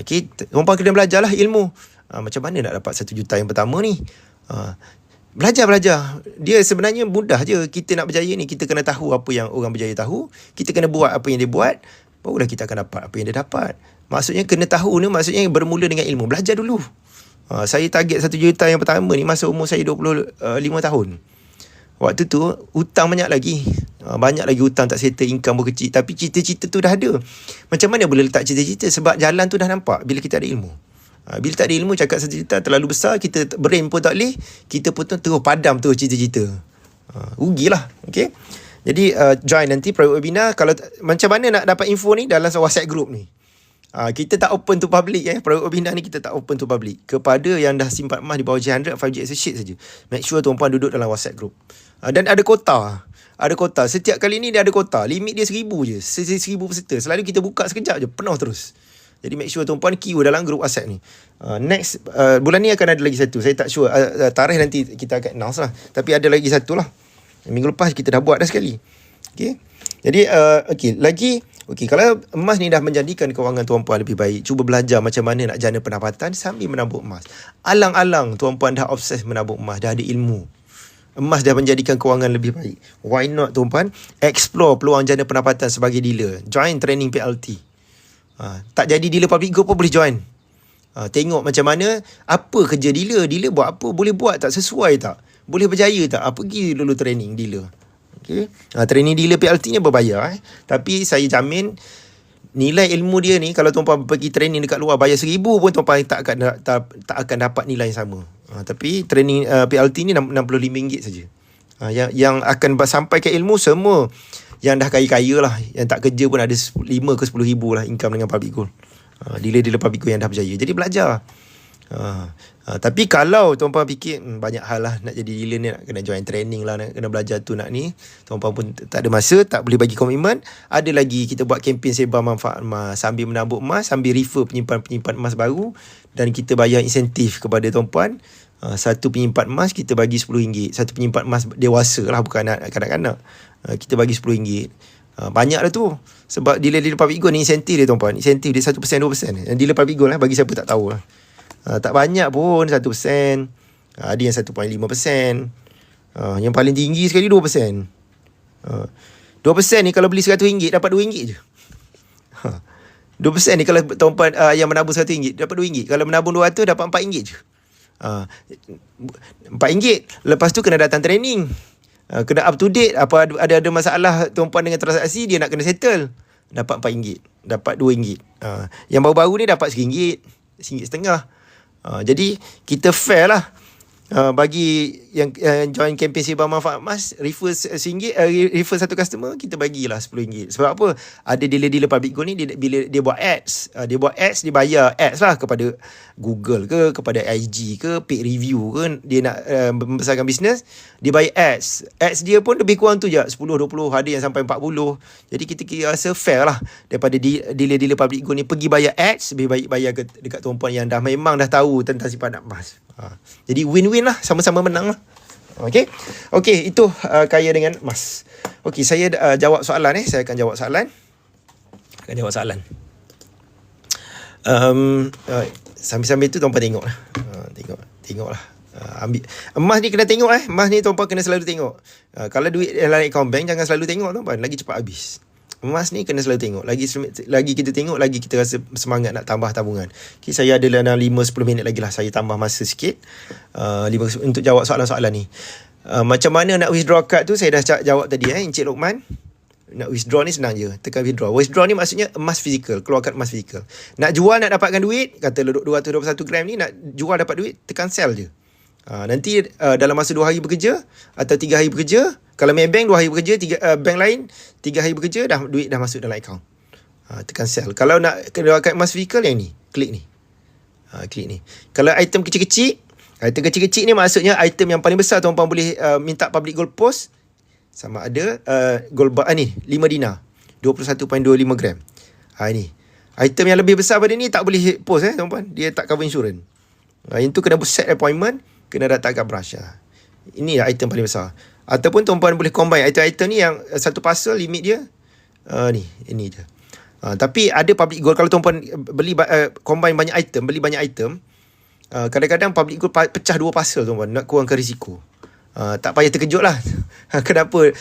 Okay, tuan-puan kena belajarlah ilmu. Macam mana nak dapat 1 juta yang pertama ni? Belajar. Dia sebenarnya mudah je. Kita nak berjaya ni, kita kena tahu apa yang orang berjaya tahu. Kita kena buat apa yang dia buat. Barulah kita akan dapat apa yang dia dapat. Maksudnya kena tahu ni, maksudnya bermula dengan ilmu. Belajar dulu. Saya target 1 juta yang pertama ni masa umur saya 25 tahun. Waktu tu hutang banyak lagi. Banyak lagi hutang tak settle, income pun kecil. Tapi cita-cita tu dah ada. Macam mana boleh letak cita-cita? Sebab jalan tu dah nampak bila kita ada ilmu. Bila tak ada ilmu, cakap 1 juta terlalu besar, kita brain pun tak boleh, kita pun terus padam tu cita-cita. Rugilah. Okay. Jadi join nanti private webinar. Kalau macam mana nak dapat info ni dalam WhatsApp group ni. Kita tak open to public. Private webinar ni kita tak open to public. Kepada yang dah simpan emas di bawah G100 5G Associate saja. Make sure tuan-puan duduk dalam WhatsApp group. Dan ada kota. Setiap kali ni dia ada kota. Limit dia 1,000 je. 1,000 peserta. Selalu kita buka sekejap je, penuh terus. Jadi make sure tuan-puan keyword dalam grup WhatsApp ni. Next bulan ni akan ada lagi satu. Saya tak sure tarikh nanti kita akan announce lah. Tapi ada lagi satu lah. Minggu lepas kita dah buat dah sekali. Okay. Jadi kalau emas ni dah menjadikan kewangan tuan-puan lebih baik, cuba belajar macam mana nak jana pendapatan sambil menabung emas. Alang-alang tuan-puan dah obses menabung emas, dah ada ilmu. Emas dah menjadikan kewangan lebih baik. Why not tuan-puan explore peluang jana pendapatan sebagai dealer. Join training PLT. Tak jadi dealer public gold pun boleh join. Tengok macam mana, apa kerja dealer. Dealer buat apa, boleh buat tak, sesuai tak, boleh berjaya tak. Pergi dulu training dealer. Okay. Training dealer PLT nya berbayar. Tapi saya jamin nilai ilmu dia ni, kalau tuan-puan pergi training dekat luar bayar 1,000 pun tuan-puan tak akan dapat nilai yang sama. Tapi training PLT ni RM65 saja. Yang akan sampai ke ilmu semua yang dah kaya-kaya lah, yang tak kerja pun ada 5 ke 10 ribu lah income dengan public gold. Dealer-dealer public gold yang dah berjaya. Jadi belajar. Tapi kalau tuan-puan fikir banyak hal lah nak jadi dealer ni, nak kena join training lah, nak kena belajar tu, nak ni, tuan-puan pun tak ada masa, tak boleh bagi komitmen. Ada lagi kita buat kempen sebar manfaat emas, sambil menabung emas, sambil refer penyimpan emas baru, dan kita bayar insentif kepada tuan-puan. Satu penyimpan emas kita bagi RM10. Satu penyimpan emas dewasa lah, bukan kanak-kanak. Kita bagi RM10. Banyak lah tu. Sebab dealer public gold ni insentif dia tuan-puan. Insentif dia 1%, 2%. Dealer public gold lah, bagi siapa tak tahu lah. Tak banyak pun 1%. Ada yang 1.5%. Yang paling tinggi sekali 2%. 2% ni kalau beli RM100 dapat RM2 je. 2% ni kalau tuan-puan yang menabung RM100 dapat RM2. Kalau menabung RM200 dapat RM4 je. RM4. Lepas tu kena datang training. Kena up to date. Apa ada masalah tuan-puan dengan transaksi, dia nak kena settle. Dapat RM4. Dapat RM2. Yang baru-baru ni dapat RM1. RM1.50. Jadi kita fair lah. Bagi yang join kempen sebar manfaat emas, refer RM1, refer satu customer, kita bagilah RM10. Sebab apa? Ada dealer-dealer public gold ni, bila dia buat ads, dia bayar ads lah kepada Google ke, kepada IG ke, paid review ke, dia nak membesarkan bisnes, dia bayar ads. Ads dia pun lebih kurang tu je, 10, 20, ada yang sampai 40. Jadi kita rasa fair lah, daripada dealer-dealer public gold ni pergi bayar ads, lebih baik bayar dekat tuan-puan yang memang dah tahu tentang simpanan emas. Jadi win-win lah, sama-sama menang lah. Okay, itu kaya dengan emas. Okay, saya jawab soalan. Saya akan jawab soalan. Sambil-sambil tu tuan-puan tengok lah. Tengok lah. Ambil emas ni, kena tengok emas ni tuan-puan kena selalu tengok. Kalau duit dalam account bank, jangan selalu tengok tuan-puan, lagi cepat habis. Emas ni kena selalu tengok. Lagi kita tengok, lagi kita rasa semangat nak tambah tabungan. Okay, saya ada dalam 5-10 minit lagi lah. Saya tambah masa sikit untuk jawab soalan-soalan ni. Macam mana nak withdraw kad tu, saya dah jawab tadi Encik Lokman. Nak withdraw ni senang je, tekan withdraw. Withdraw ni maksudnya emas fizikal, keluarkan emas fizikal. Nak jual, nak dapatkan duit, kata 221 gram ni, nak jual dapat duit, tekan sell je. Nanti dalam masa 2 hari bekerja atau 3 hari bekerja, kalau main bank 2 hari bekerja, bank lain 3 hari bekerja, duit dah masuk dalam akaun. Tekan sell. Kalau nak keluarkan emas fizikal, yang ni, klik ni. Klik ni. Kalau item kecil-kecil ni maksudnya item yang paling besar, tuan-puan boleh minta public gold post. Sama ada gold bar ni 5 dinar, 21.25 gram. Ini item yang lebih besar pada ni tak boleh post tuan-puan, dia tak cover insurans. Yang tu kena set appointment, kena datang kat branch. Ini lah item paling besar. Ataupun tuan-puan boleh combine item-item ni, yang satu parcel limit dia ini je. Tapi ada public gold, kalau tuan-puan beli combine banyak item, beli banyak item, kadang-kadang public gold pecah 2 parcel tuan-puan, nak kurangkan risiko. Tak payah terkejut lah. Kenapa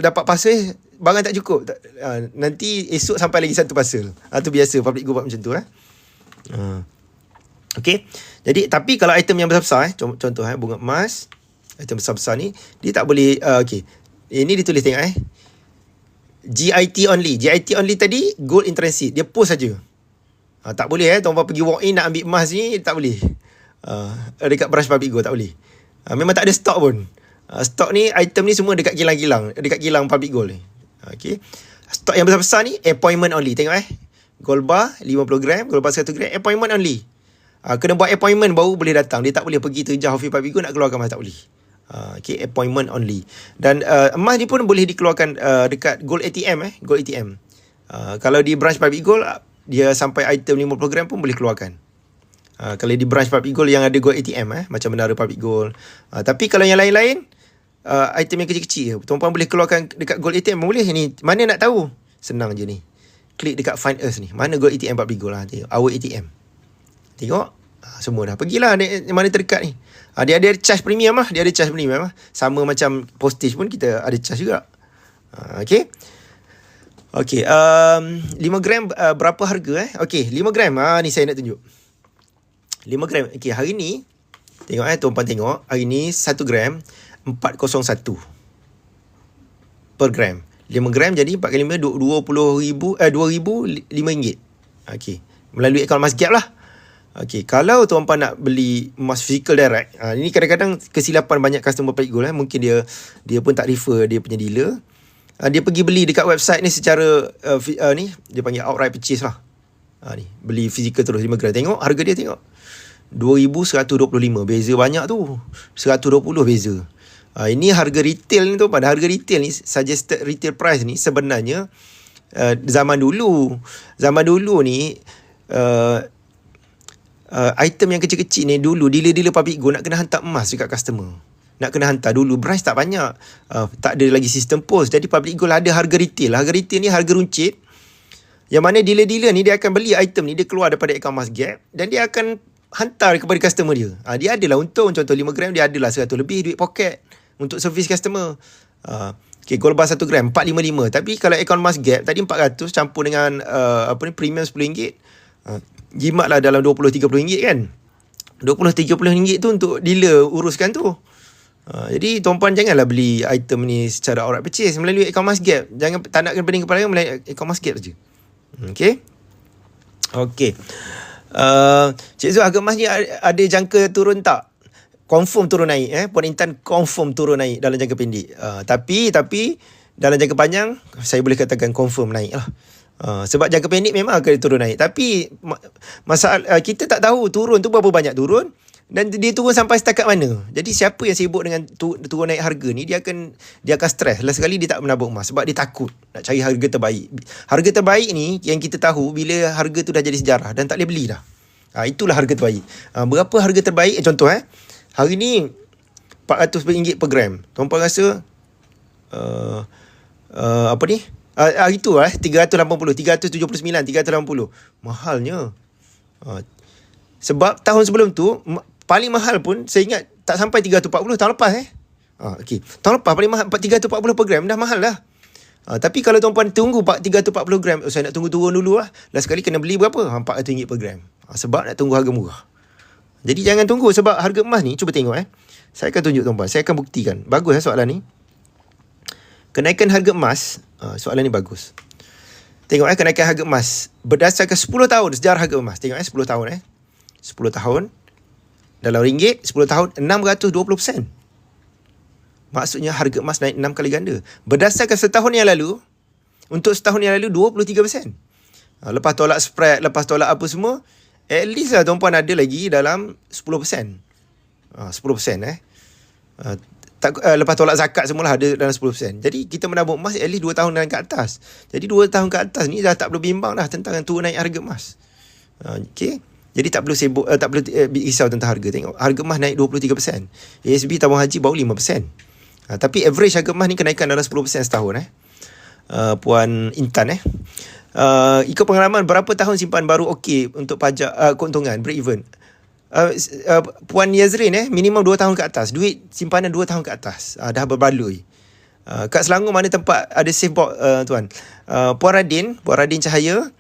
dapat parcel, barang tak cukup, nanti esok sampai lagi 1 parcel. Tu biasa public gold buat macam tu. Okay. Jadi tapi kalau item yang besar-besar, contoh bunga emas, item besar-besar ni, dia tak boleh. Okay, ini ditulis tengok GIT only. GIT only tadi gold in transit, dia post saja. Tak boleh tuan-puan pergi walk in nak ambil emas ni, tak boleh. Dekat branch public gold tak boleh. Memang tak ada stok pun. Stok ni, item ni semua dekat kilang-kilang, dekat kilang public gold ni. Okay. Stok yang besar-besar ni appointment only. Tengok gold bar 50 gram, gold bar 100 gram, appointment only. Kena buat appointment baru boleh datang. Dia tak boleh pergi terjah office public gold nak keluarkan emas, tak boleh. Okay, appointment only. Dan emas ni pun boleh dikeluarkan dekat gold ATM. Gold ATM. Kalau di branch public gold, dia sampai item 50 gram pun boleh keluarkan. Kalau di branch public gold yang ada gold ATM, macam Menara Public Gold. Tapi kalau yang lain-lain, item yang kecil-kecil, tuan-puan boleh keluarkan dekat gold ATM boleh. Ni mana nak tahu? Senang je ni. Klik dekat Find Us ni. Mana gold ATM public gold lah. Tengok Our ATM. Tengok. Semua dah. Pergilah mana terdekat ni. Dia ada charge premium lah. Dia ada charge premium lah. Sama macam postage pun kita ada charge juga. Okay. Okay. 5 gram berapa harga Okay. 5 gram. Ni saya nak tunjuk. 5 gram. Okay. Hari ni. Tengok tuan-puan tengok. Hari ni 1 gram 401 per gram. 5 gram jadi 4 kali 5 RM2,005. Okay. Melalui akaun Emas Gap lah. Okay, kalau tuan-puan nak beli emas physical direct, ini kadang-kadang kesilapan banyak customer public gold. Mungkin dia pun tak refer dia punya dealer. Dia pergi beli dekat website ni secara ni dia panggil outright purchase lah. Ni beli physical terus 5 gram. Tengok harga dia, tengok 2,125. Beza banyak tu. 120 beza. Ini harga retail ni tu. Pada harga retail ni, suggested retail price ni sebenarnya zaman dulu ni item yang kecil-kecil ni dulu dealer-dealer public gold nak kena hantar emas dekat customer. Nak kena hantar dulu. Branch tak banyak. Tak ada lagi sistem post. Jadi public gold ada harga retail. Harga retail ni harga runcit. Yang mana dealer-dealer ni dia akan beli item ni, dia keluar daripada akaun Emas Gap dan dia akan hantar kepada customer dia. Dia adalah untung. Contoh 5 gram dia adalah 100 lebih duit poket untuk servis customer. Okay, gold bar 1 gram 455. Tapi kalau akaun Emas Gap tadi 400 campur dengan premium RM10, jimat lah dalam RM20-30 kan. RM20-30 tu untuk dealer uruskan tu. Jadi tuan-puan janganlah beli item ni secara outright purchase melalui e-commerce gap. Jangan tak nak kena pening kepala melalui e-commerce gap je. Okay. Cik Zul, harga emas ni ada jangka turun tak? Confirm turun naik. Puan Intan confirm turun naik dalam jangka pendek. Tapi dalam jangka panjang saya boleh katakan confirm naik lah. Sebab jangka pendek memang akan turun naik. Tapi masalah kita tak tahu turun tu berapa banyak turun dan dia turun sampai setakat mana. Jadi siapa yang sibuk dengan turun naik harga ni, dia akan stres. Last sekali dia tak menabung emas sebab dia takut nak cari harga terbaik. Harga terbaik ni yang kita tahu bila harga tu dah jadi sejarah dan tak boleh beli dah. Itulah harga terbaik. Berapa harga terbaik? Contoh hari ni RM400 per gram. Tuan-puan rasa apa ni? Hari tu 380, 379, 380. Mahalnya. Sebab tahun sebelum tu paling mahal pun saya ingat tak sampai 340 tahun lepas okey. Tahun lepas paling mahal 340 per gram dah mahal dah. Tapi kalau tuan-puan tunggu 340 gram, saya nak tunggu turun dulu lah. Last sekali kena beli berapa? RM400 per gram. Sebab nak tunggu harga murah. Jadi jangan tunggu sebab harga emas ni, cuba tengok saya akan tunjuk tuan-puan, saya akan buktikan. Bagus soalan ni. Kenaikan harga emas, soalan ni bagus. Tengok kenaikan harga emas berdasarkan 10 tahun sejarah harga emas. Tengok 10 tahun 10 tahun dalam ringgit, 10 tahun 620%. Maksudnya harga emas naik 6 kali ganda. Berdasarkan setahun yang lalu, untuk setahun yang lalu 23%. Lepas tolak spread, lepas tolak apa semua, at least lah tuan-puan ada lagi dalam 10%. 10%. Lepas tolak zakat semualah ada dalam 10%. Jadi kita menabung emas at least 2 tahun dan ke atas. Jadi 2 tahun ke atas ni dah tak perlu bimbang dah tentang turun naik harga emas. Okay. Jadi tak perlu sibuk, tak perlu risau tentang harga. Tengok harga emas naik 23%. ASB tabung haji baru 5%. Tapi average harga emas ni kenaikan dalam 10% setahun Puan Intan ikut pengalaman berapa tahun simpan baru okey untuk pajak keuntungan break even. Puan Yazrin minimum 2 tahun ke atas. Duit simpanan 2 tahun ke atas. Dah berbaloi. Kat Selangor mana tempat ada safe box tuan? Puan Radin Cahaya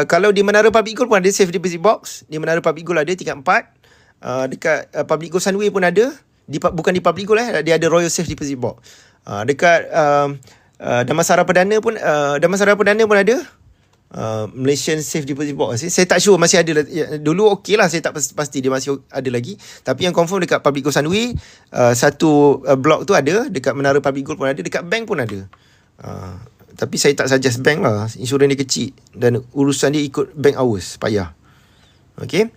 kalau di Menara Public Gold pun ada safe deposit box. Di Menara Public Gold ada tingkat 4. Dekat Public Gold Sunway pun ada. Bukan di Public Gold dia ada Royal Safe Deposit Box. Dekat Damansara Perdana pun ada Malaysian Safe Deposit Box. Saya tak sure masih ada dulu. Okey lah, saya tak pasti dia masih ada lagi. Tapi yang confirm dekat Public Gold Sunway, satu blok tu ada. Dekat Menara Public Gold pun ada. Dekat bank pun ada. Tapi saya tak suggest bank lah. Insurans dia kecil dan urusan dia ikut bank hours. Payah. Okay.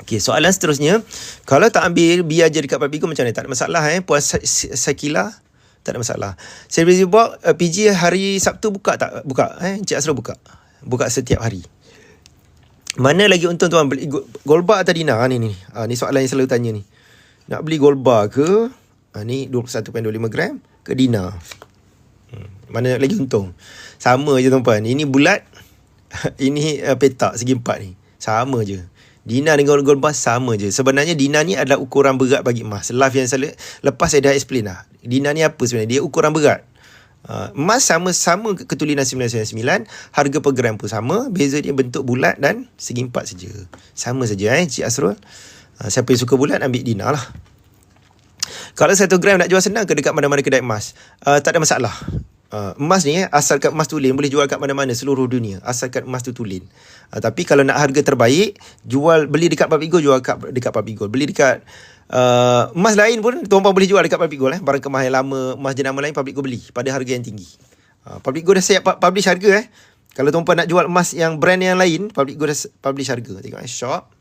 Okay, soalan seterusnya. Kalau tak ambil biar je dekat Public Gold macam mana? Tak ada masalah Puan Sakila. Tak ada masalah. Saya boleh buat PG hari Sabtu buka tak? Buka. Encik Asra buka. Buka setiap hari. Mana lagi untung tuan beli gold bar atau dinar? Ni soalan yang selalu tanya ni. Nak beli gold bar ke? Ni 21.25 gram ke dinar? Mana lagi untung? Sama je tuan-puan. Ini bulat. Ini petak segi 4 ni. Sama je. Dinar dengan gold bar sama je. Sebenarnya dinar ni adalah ukuran berat bagi emas. Live yang lepas saya dah explain lah. Dinar ni apa sebenarnya? Dia ukuran berat. Emas sama ketulinan 999. Harga per gram pun sama. Beza dia bentuk bulat dan segi 4 saja. Sama saja Cik Asrul. Siapa yang suka bulat ambil dinar lah. Kalau 1 gram nak jual senang ke dekat mana-mana kedai emas? Tak ada masalah. Emas ni asalkan emas tulen boleh jual kat mana-mana seluruh dunia, asalkan emas tu tulen. Tapi kalau nak harga terbaik, beli dekat Public Gold, jual dekat Public Gold. Beli dekat emas lain pun tuan-puan boleh jual dekat Public Gold. Barang kemas yang lama, emas jenama lain Public Gold beli pada harga yang tinggi. Public Gold dah siap publish harga Kalau tuan-puan nak jual emas yang brand yang lain, Public Gold dah publish harga. Tengok shop.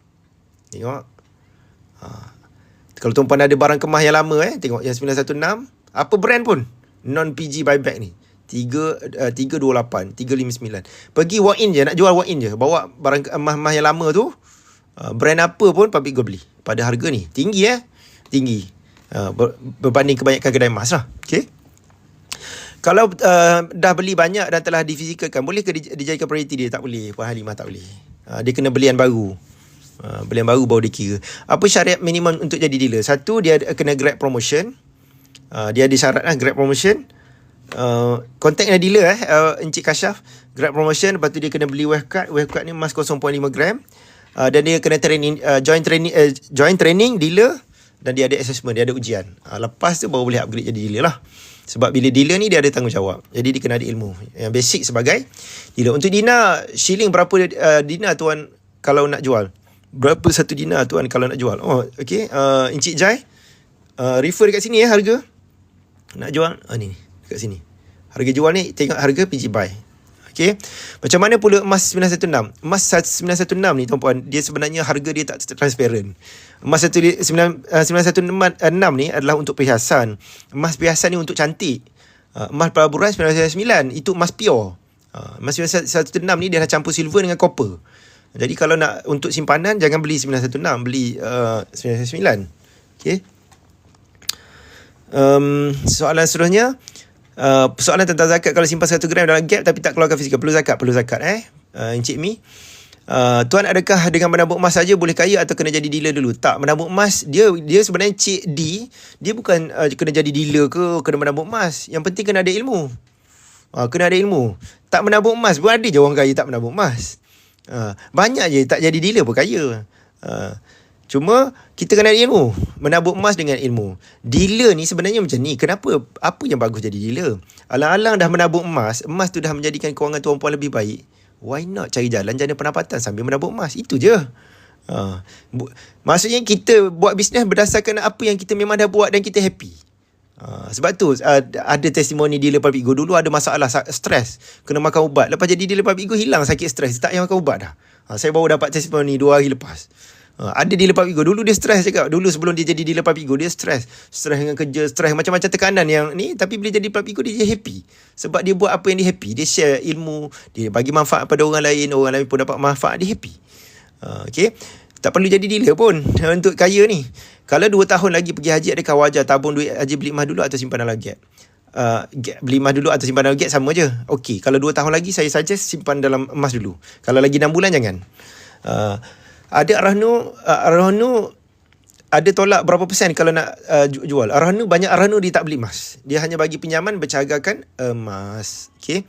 Tengok. Kalau tuan-puan ada barang kemas yang lama tengok yang 916, apa brand pun non PG buyback ni 328, 359. Pergi walk in je, nak jual walk in je. Bawa barang emas-emas yang lama tu, brand apa pun Public Gold beli. Pada harga ni tinggi tinggi. Berbanding kebanyakan kedai emas lah. Okay. Kalau dah beli banyak dan telah difizicalkan, boleh ke dijadikan priority dia? Tak boleh. Puan Halimah tak boleh. Dia kena belian baru. Belian baru baru dikira. Apa syariat minimum untuk jadi dealer? Satu, dia kena grab promotion. Dia ada syarat Grab promotion. Contact dengan dealer Encik Kashaf, Grab promotion. Lepas tu dia kena beli wave card. Wave card ni emas 0.5 gram. Dan dia kena training, join training dealer. Dan dia ada assessment, dia ada ujian. Lepas tu baru boleh upgrade jadi dealer lah. Sebab bila dealer ni dia ada tanggungjawab. Jadi dia kena ada ilmu yang basic sebagai dealer. Untuk dinar, shilling berapa dinar tuan kalau nak jual? Berapa satu dinar tuan kalau nak jual? Oh, okay. Encik Jai, refer dekat sini harga. Nak jual, ni dekat sini. Harga jual ni, tengok harga PG buy. Okay. Macam mana pula emas 916? Emas 916 ni tuan-puan, dia sebenarnya harga dia tak transparent. Emas 916 ni adalah untuk perhiasan. Emas perhiasan ni untuk cantik. Emas pelaburan 999 itu emas pure. Emas 916 ni dia dah campur silver dengan copper. Jadi kalau nak untuk simpanan, jangan beli 916, beli 999. Okay. Soalan seterusnya, soalan tentang zakat kalau simpan 1 gram dalam gap tapi tak keluarkan fizikal. Perlu zakat Encik Mi. Tuan, adakah dengan menabung emas saja boleh kaya atau kena jadi dealer dulu? Tak, menabung emas dia sebenarnya Cik D, dia bukan kena jadi dealer ke kena menabung emas. Yang penting kena ada ilmu. Kena ada ilmu. Tak menabung emas pun ada je orang kaya tak menabung emas. Banyak je tak jadi dealer pun kaya. Cuma kita kena ada ilmu. Menabung emas dengan ilmu. Dealer ni sebenarnya macam ni. Kenapa? Apa yang bagus jadi dealer? Alang-alang dah menabung emas tu dah menjadikan kewangan tuan-puan lebih baik. Why not cari jalan jana pendapatan sambil menabung emas? Itu je. Maksudnya kita buat bisnes berdasarkan apa yang kita memang dah buat dan kita happy. Sebab tu ada testimoni dealer Public Go. Dulu ada masalah stres, kena makan ubat. Lepas jadi dealer Public Go, hilang sakit stres, tak payah makan ubat dah. Saya baru dapat testimoni 2 hari lepas. Ada dealer Public Go, dulu dia stres cakap. Dulu sebelum dia jadi dealer Public Go, dia stres dengan kerja, stres macam-macam tekanan yang ni. Tapi bila jadi Public Go, dia happy. Sebab dia buat apa yang dia happy. Dia share ilmu, dia bagi manfaat pada orang lain pun dapat manfaat, dia happy. Okay. Tak perlu jadi dealer pun untuk kaya ni. Kalau 2 tahun lagi pergi haji, adakah wajar tabung duit haji beli emas dulu atau simpan dalam gap? Beli emas dulu atau simpan dalam gap sama je. Okey, kalau 2 tahun lagi saya suggest simpan dalam emas dulu. Kalau lagi 6 bulan jangan. Ada Arahnu ada tolak berapa persen kalau nak jual. Arahnu, banyak Arahnu dia tak beli emas. Dia hanya bagi pinjaman bercagakan emas. Okey.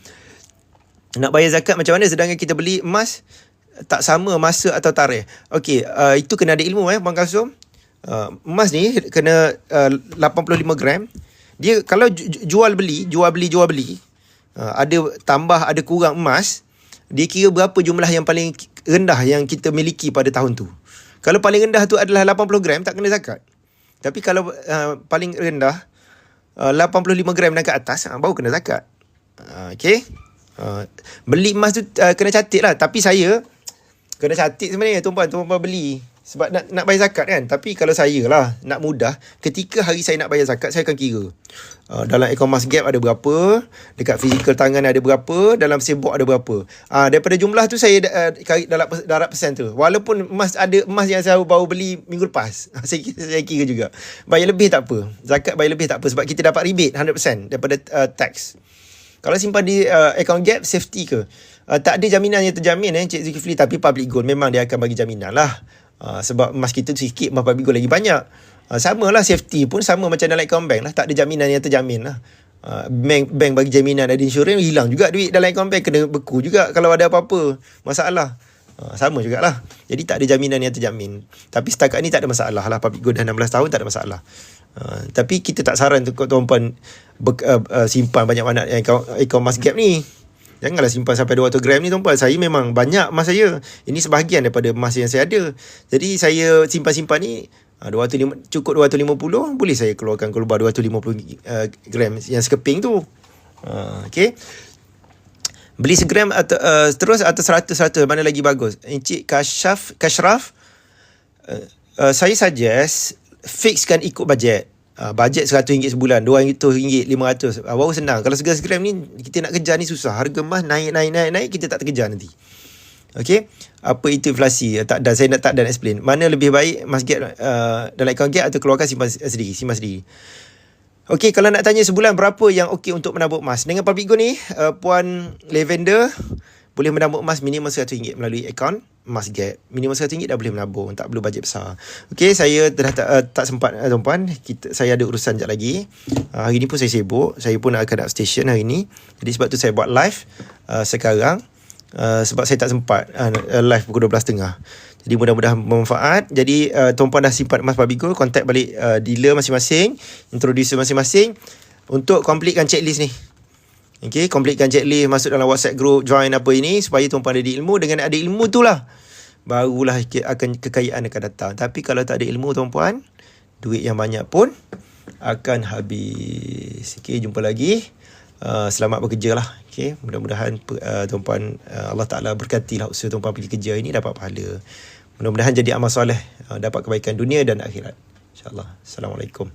Nak bayar zakat macam mana sedangkan kita beli emas tak sama masa atau tarikh? Okey, itu kena ada ilmu Bang Kasum. Emas ni kena 85 gram. Dia kalau jual beli, ada tambah ada kurang emas, dia kira berapa jumlah yang paling rendah yang kita miliki pada tahun tu. Kalau paling rendah tu adalah 80 gram, tak kena zakat. Tapi kalau paling rendah 85 gram dan ke atas, baru kena zakat. Okay. Beli emas tu kena catat lah. Tapi saya kena catat sebenarnya tuan-puan beli. Sebab nak bayar zakat kan. Tapi kalau saya lah nak mudah, ketika hari saya nak bayar zakat, saya akan kira dalam e-commerce gap ada berapa, dekat physical tangan ada berapa, dalam sembok ada berapa. Daripada jumlah tu saya darab persen tu. Walaupun emas yang saya baru beli minggu lepas, saya kira juga. Bayar lebih tak apa. Zakat bayar lebih tak apa sebab kita dapat rebate 100% daripada tax. Kalau simpan di account gap, safety ke? Tak ada jaminan yang terjamin Cik Zulkifli, tapi Public Gold memang dia akan bagi jaminan lah. Sebab emas kita tu sikit, emas Public Gold lagi banyak. Sama lah, safety pun sama macam dalam account bank lah. Tak ada jaminan yang terjamin lah. Bank bagi jaminan, ada insurans, hilang juga duit dalam account bank, kena beku juga kalau ada apa-apa masalah. Sama jugalah. Jadi tak ada jaminan yang terjamin. Tapi setakat ni tak ada masalah lah. Public Gold dah 16 tahun tak ada masalah. Tapi kita tak saran untuk tuan-puan simpan banyak-banyak e-commerce gap ni. Janganlah simpan sampai 200 gram ni tuan-puan. Saya memang banyak emas saya. Ini sebahagian daripada emas yang saya ada. Jadi saya simpan-simpan ni cukup 250, boleh saya keluarkan keluar 250 gram yang sekeping tu. Okay. Beli segram atau terus atau 100 mana lagi bagus? Encik Kashraf, saya suggest fixkan ikut bajet. Bajet RM100 sebulan, RM200, RM500. Baru senang. Kalau segram ni kita nak kejar ni susah. Harga emas naik, kita tak terkejar nanti. Okey. Apa itu inflasi? Saya tak dan explain. Mana lebih baik emas gap dalam account gap atau keluarkan simpan sendiri? Okey, kalau nak tanya sebulan berapa yang okey untuk menabung emas. Dengan Public Gold ni, Puan Lavender, boleh menabung emas minimum RM100 melalui akaun Emas Gap. Minimum RM100 dah boleh menabung, tak perlu bajet besar. Okey, saya dah tak sempat tuan-puan. Saya ada urusan sekejap lagi. Hari ni pun saya sibuk. Saya pun akan nak station hari ni. Jadi sebab tu saya buat live sekarang. Sebab saya tak sempat live pukul 12.30. Jadi mudah-mudahan bermanfaat. Jadi tuan-puan dah simpan emas Babigo, contact balik dealer masing-masing, introducer masing-masing untuk completekan checklist ni. Okay, completekan checklist, masuk dalam WhatsApp group, join apa ini, supaya tuan-puan ada ilmu. Dengan ada ilmu tu lah, barulah kekayaan akan datang. Tapi kalau tak ada ilmu tuan-puan, duit yang banyak pun akan habis. Okay, jumpa lagi. Selamat bekerja lah. Okay, mudah-mudahan tuan-puan, Allah Ta'ala berkatilah usaha tuan-puan pergi kerja ini, dapat pahala. Mudah-mudahan jadi amal soleh, dapat kebaikan dunia dan akhirat. InsyaAllah. Assalamualaikum.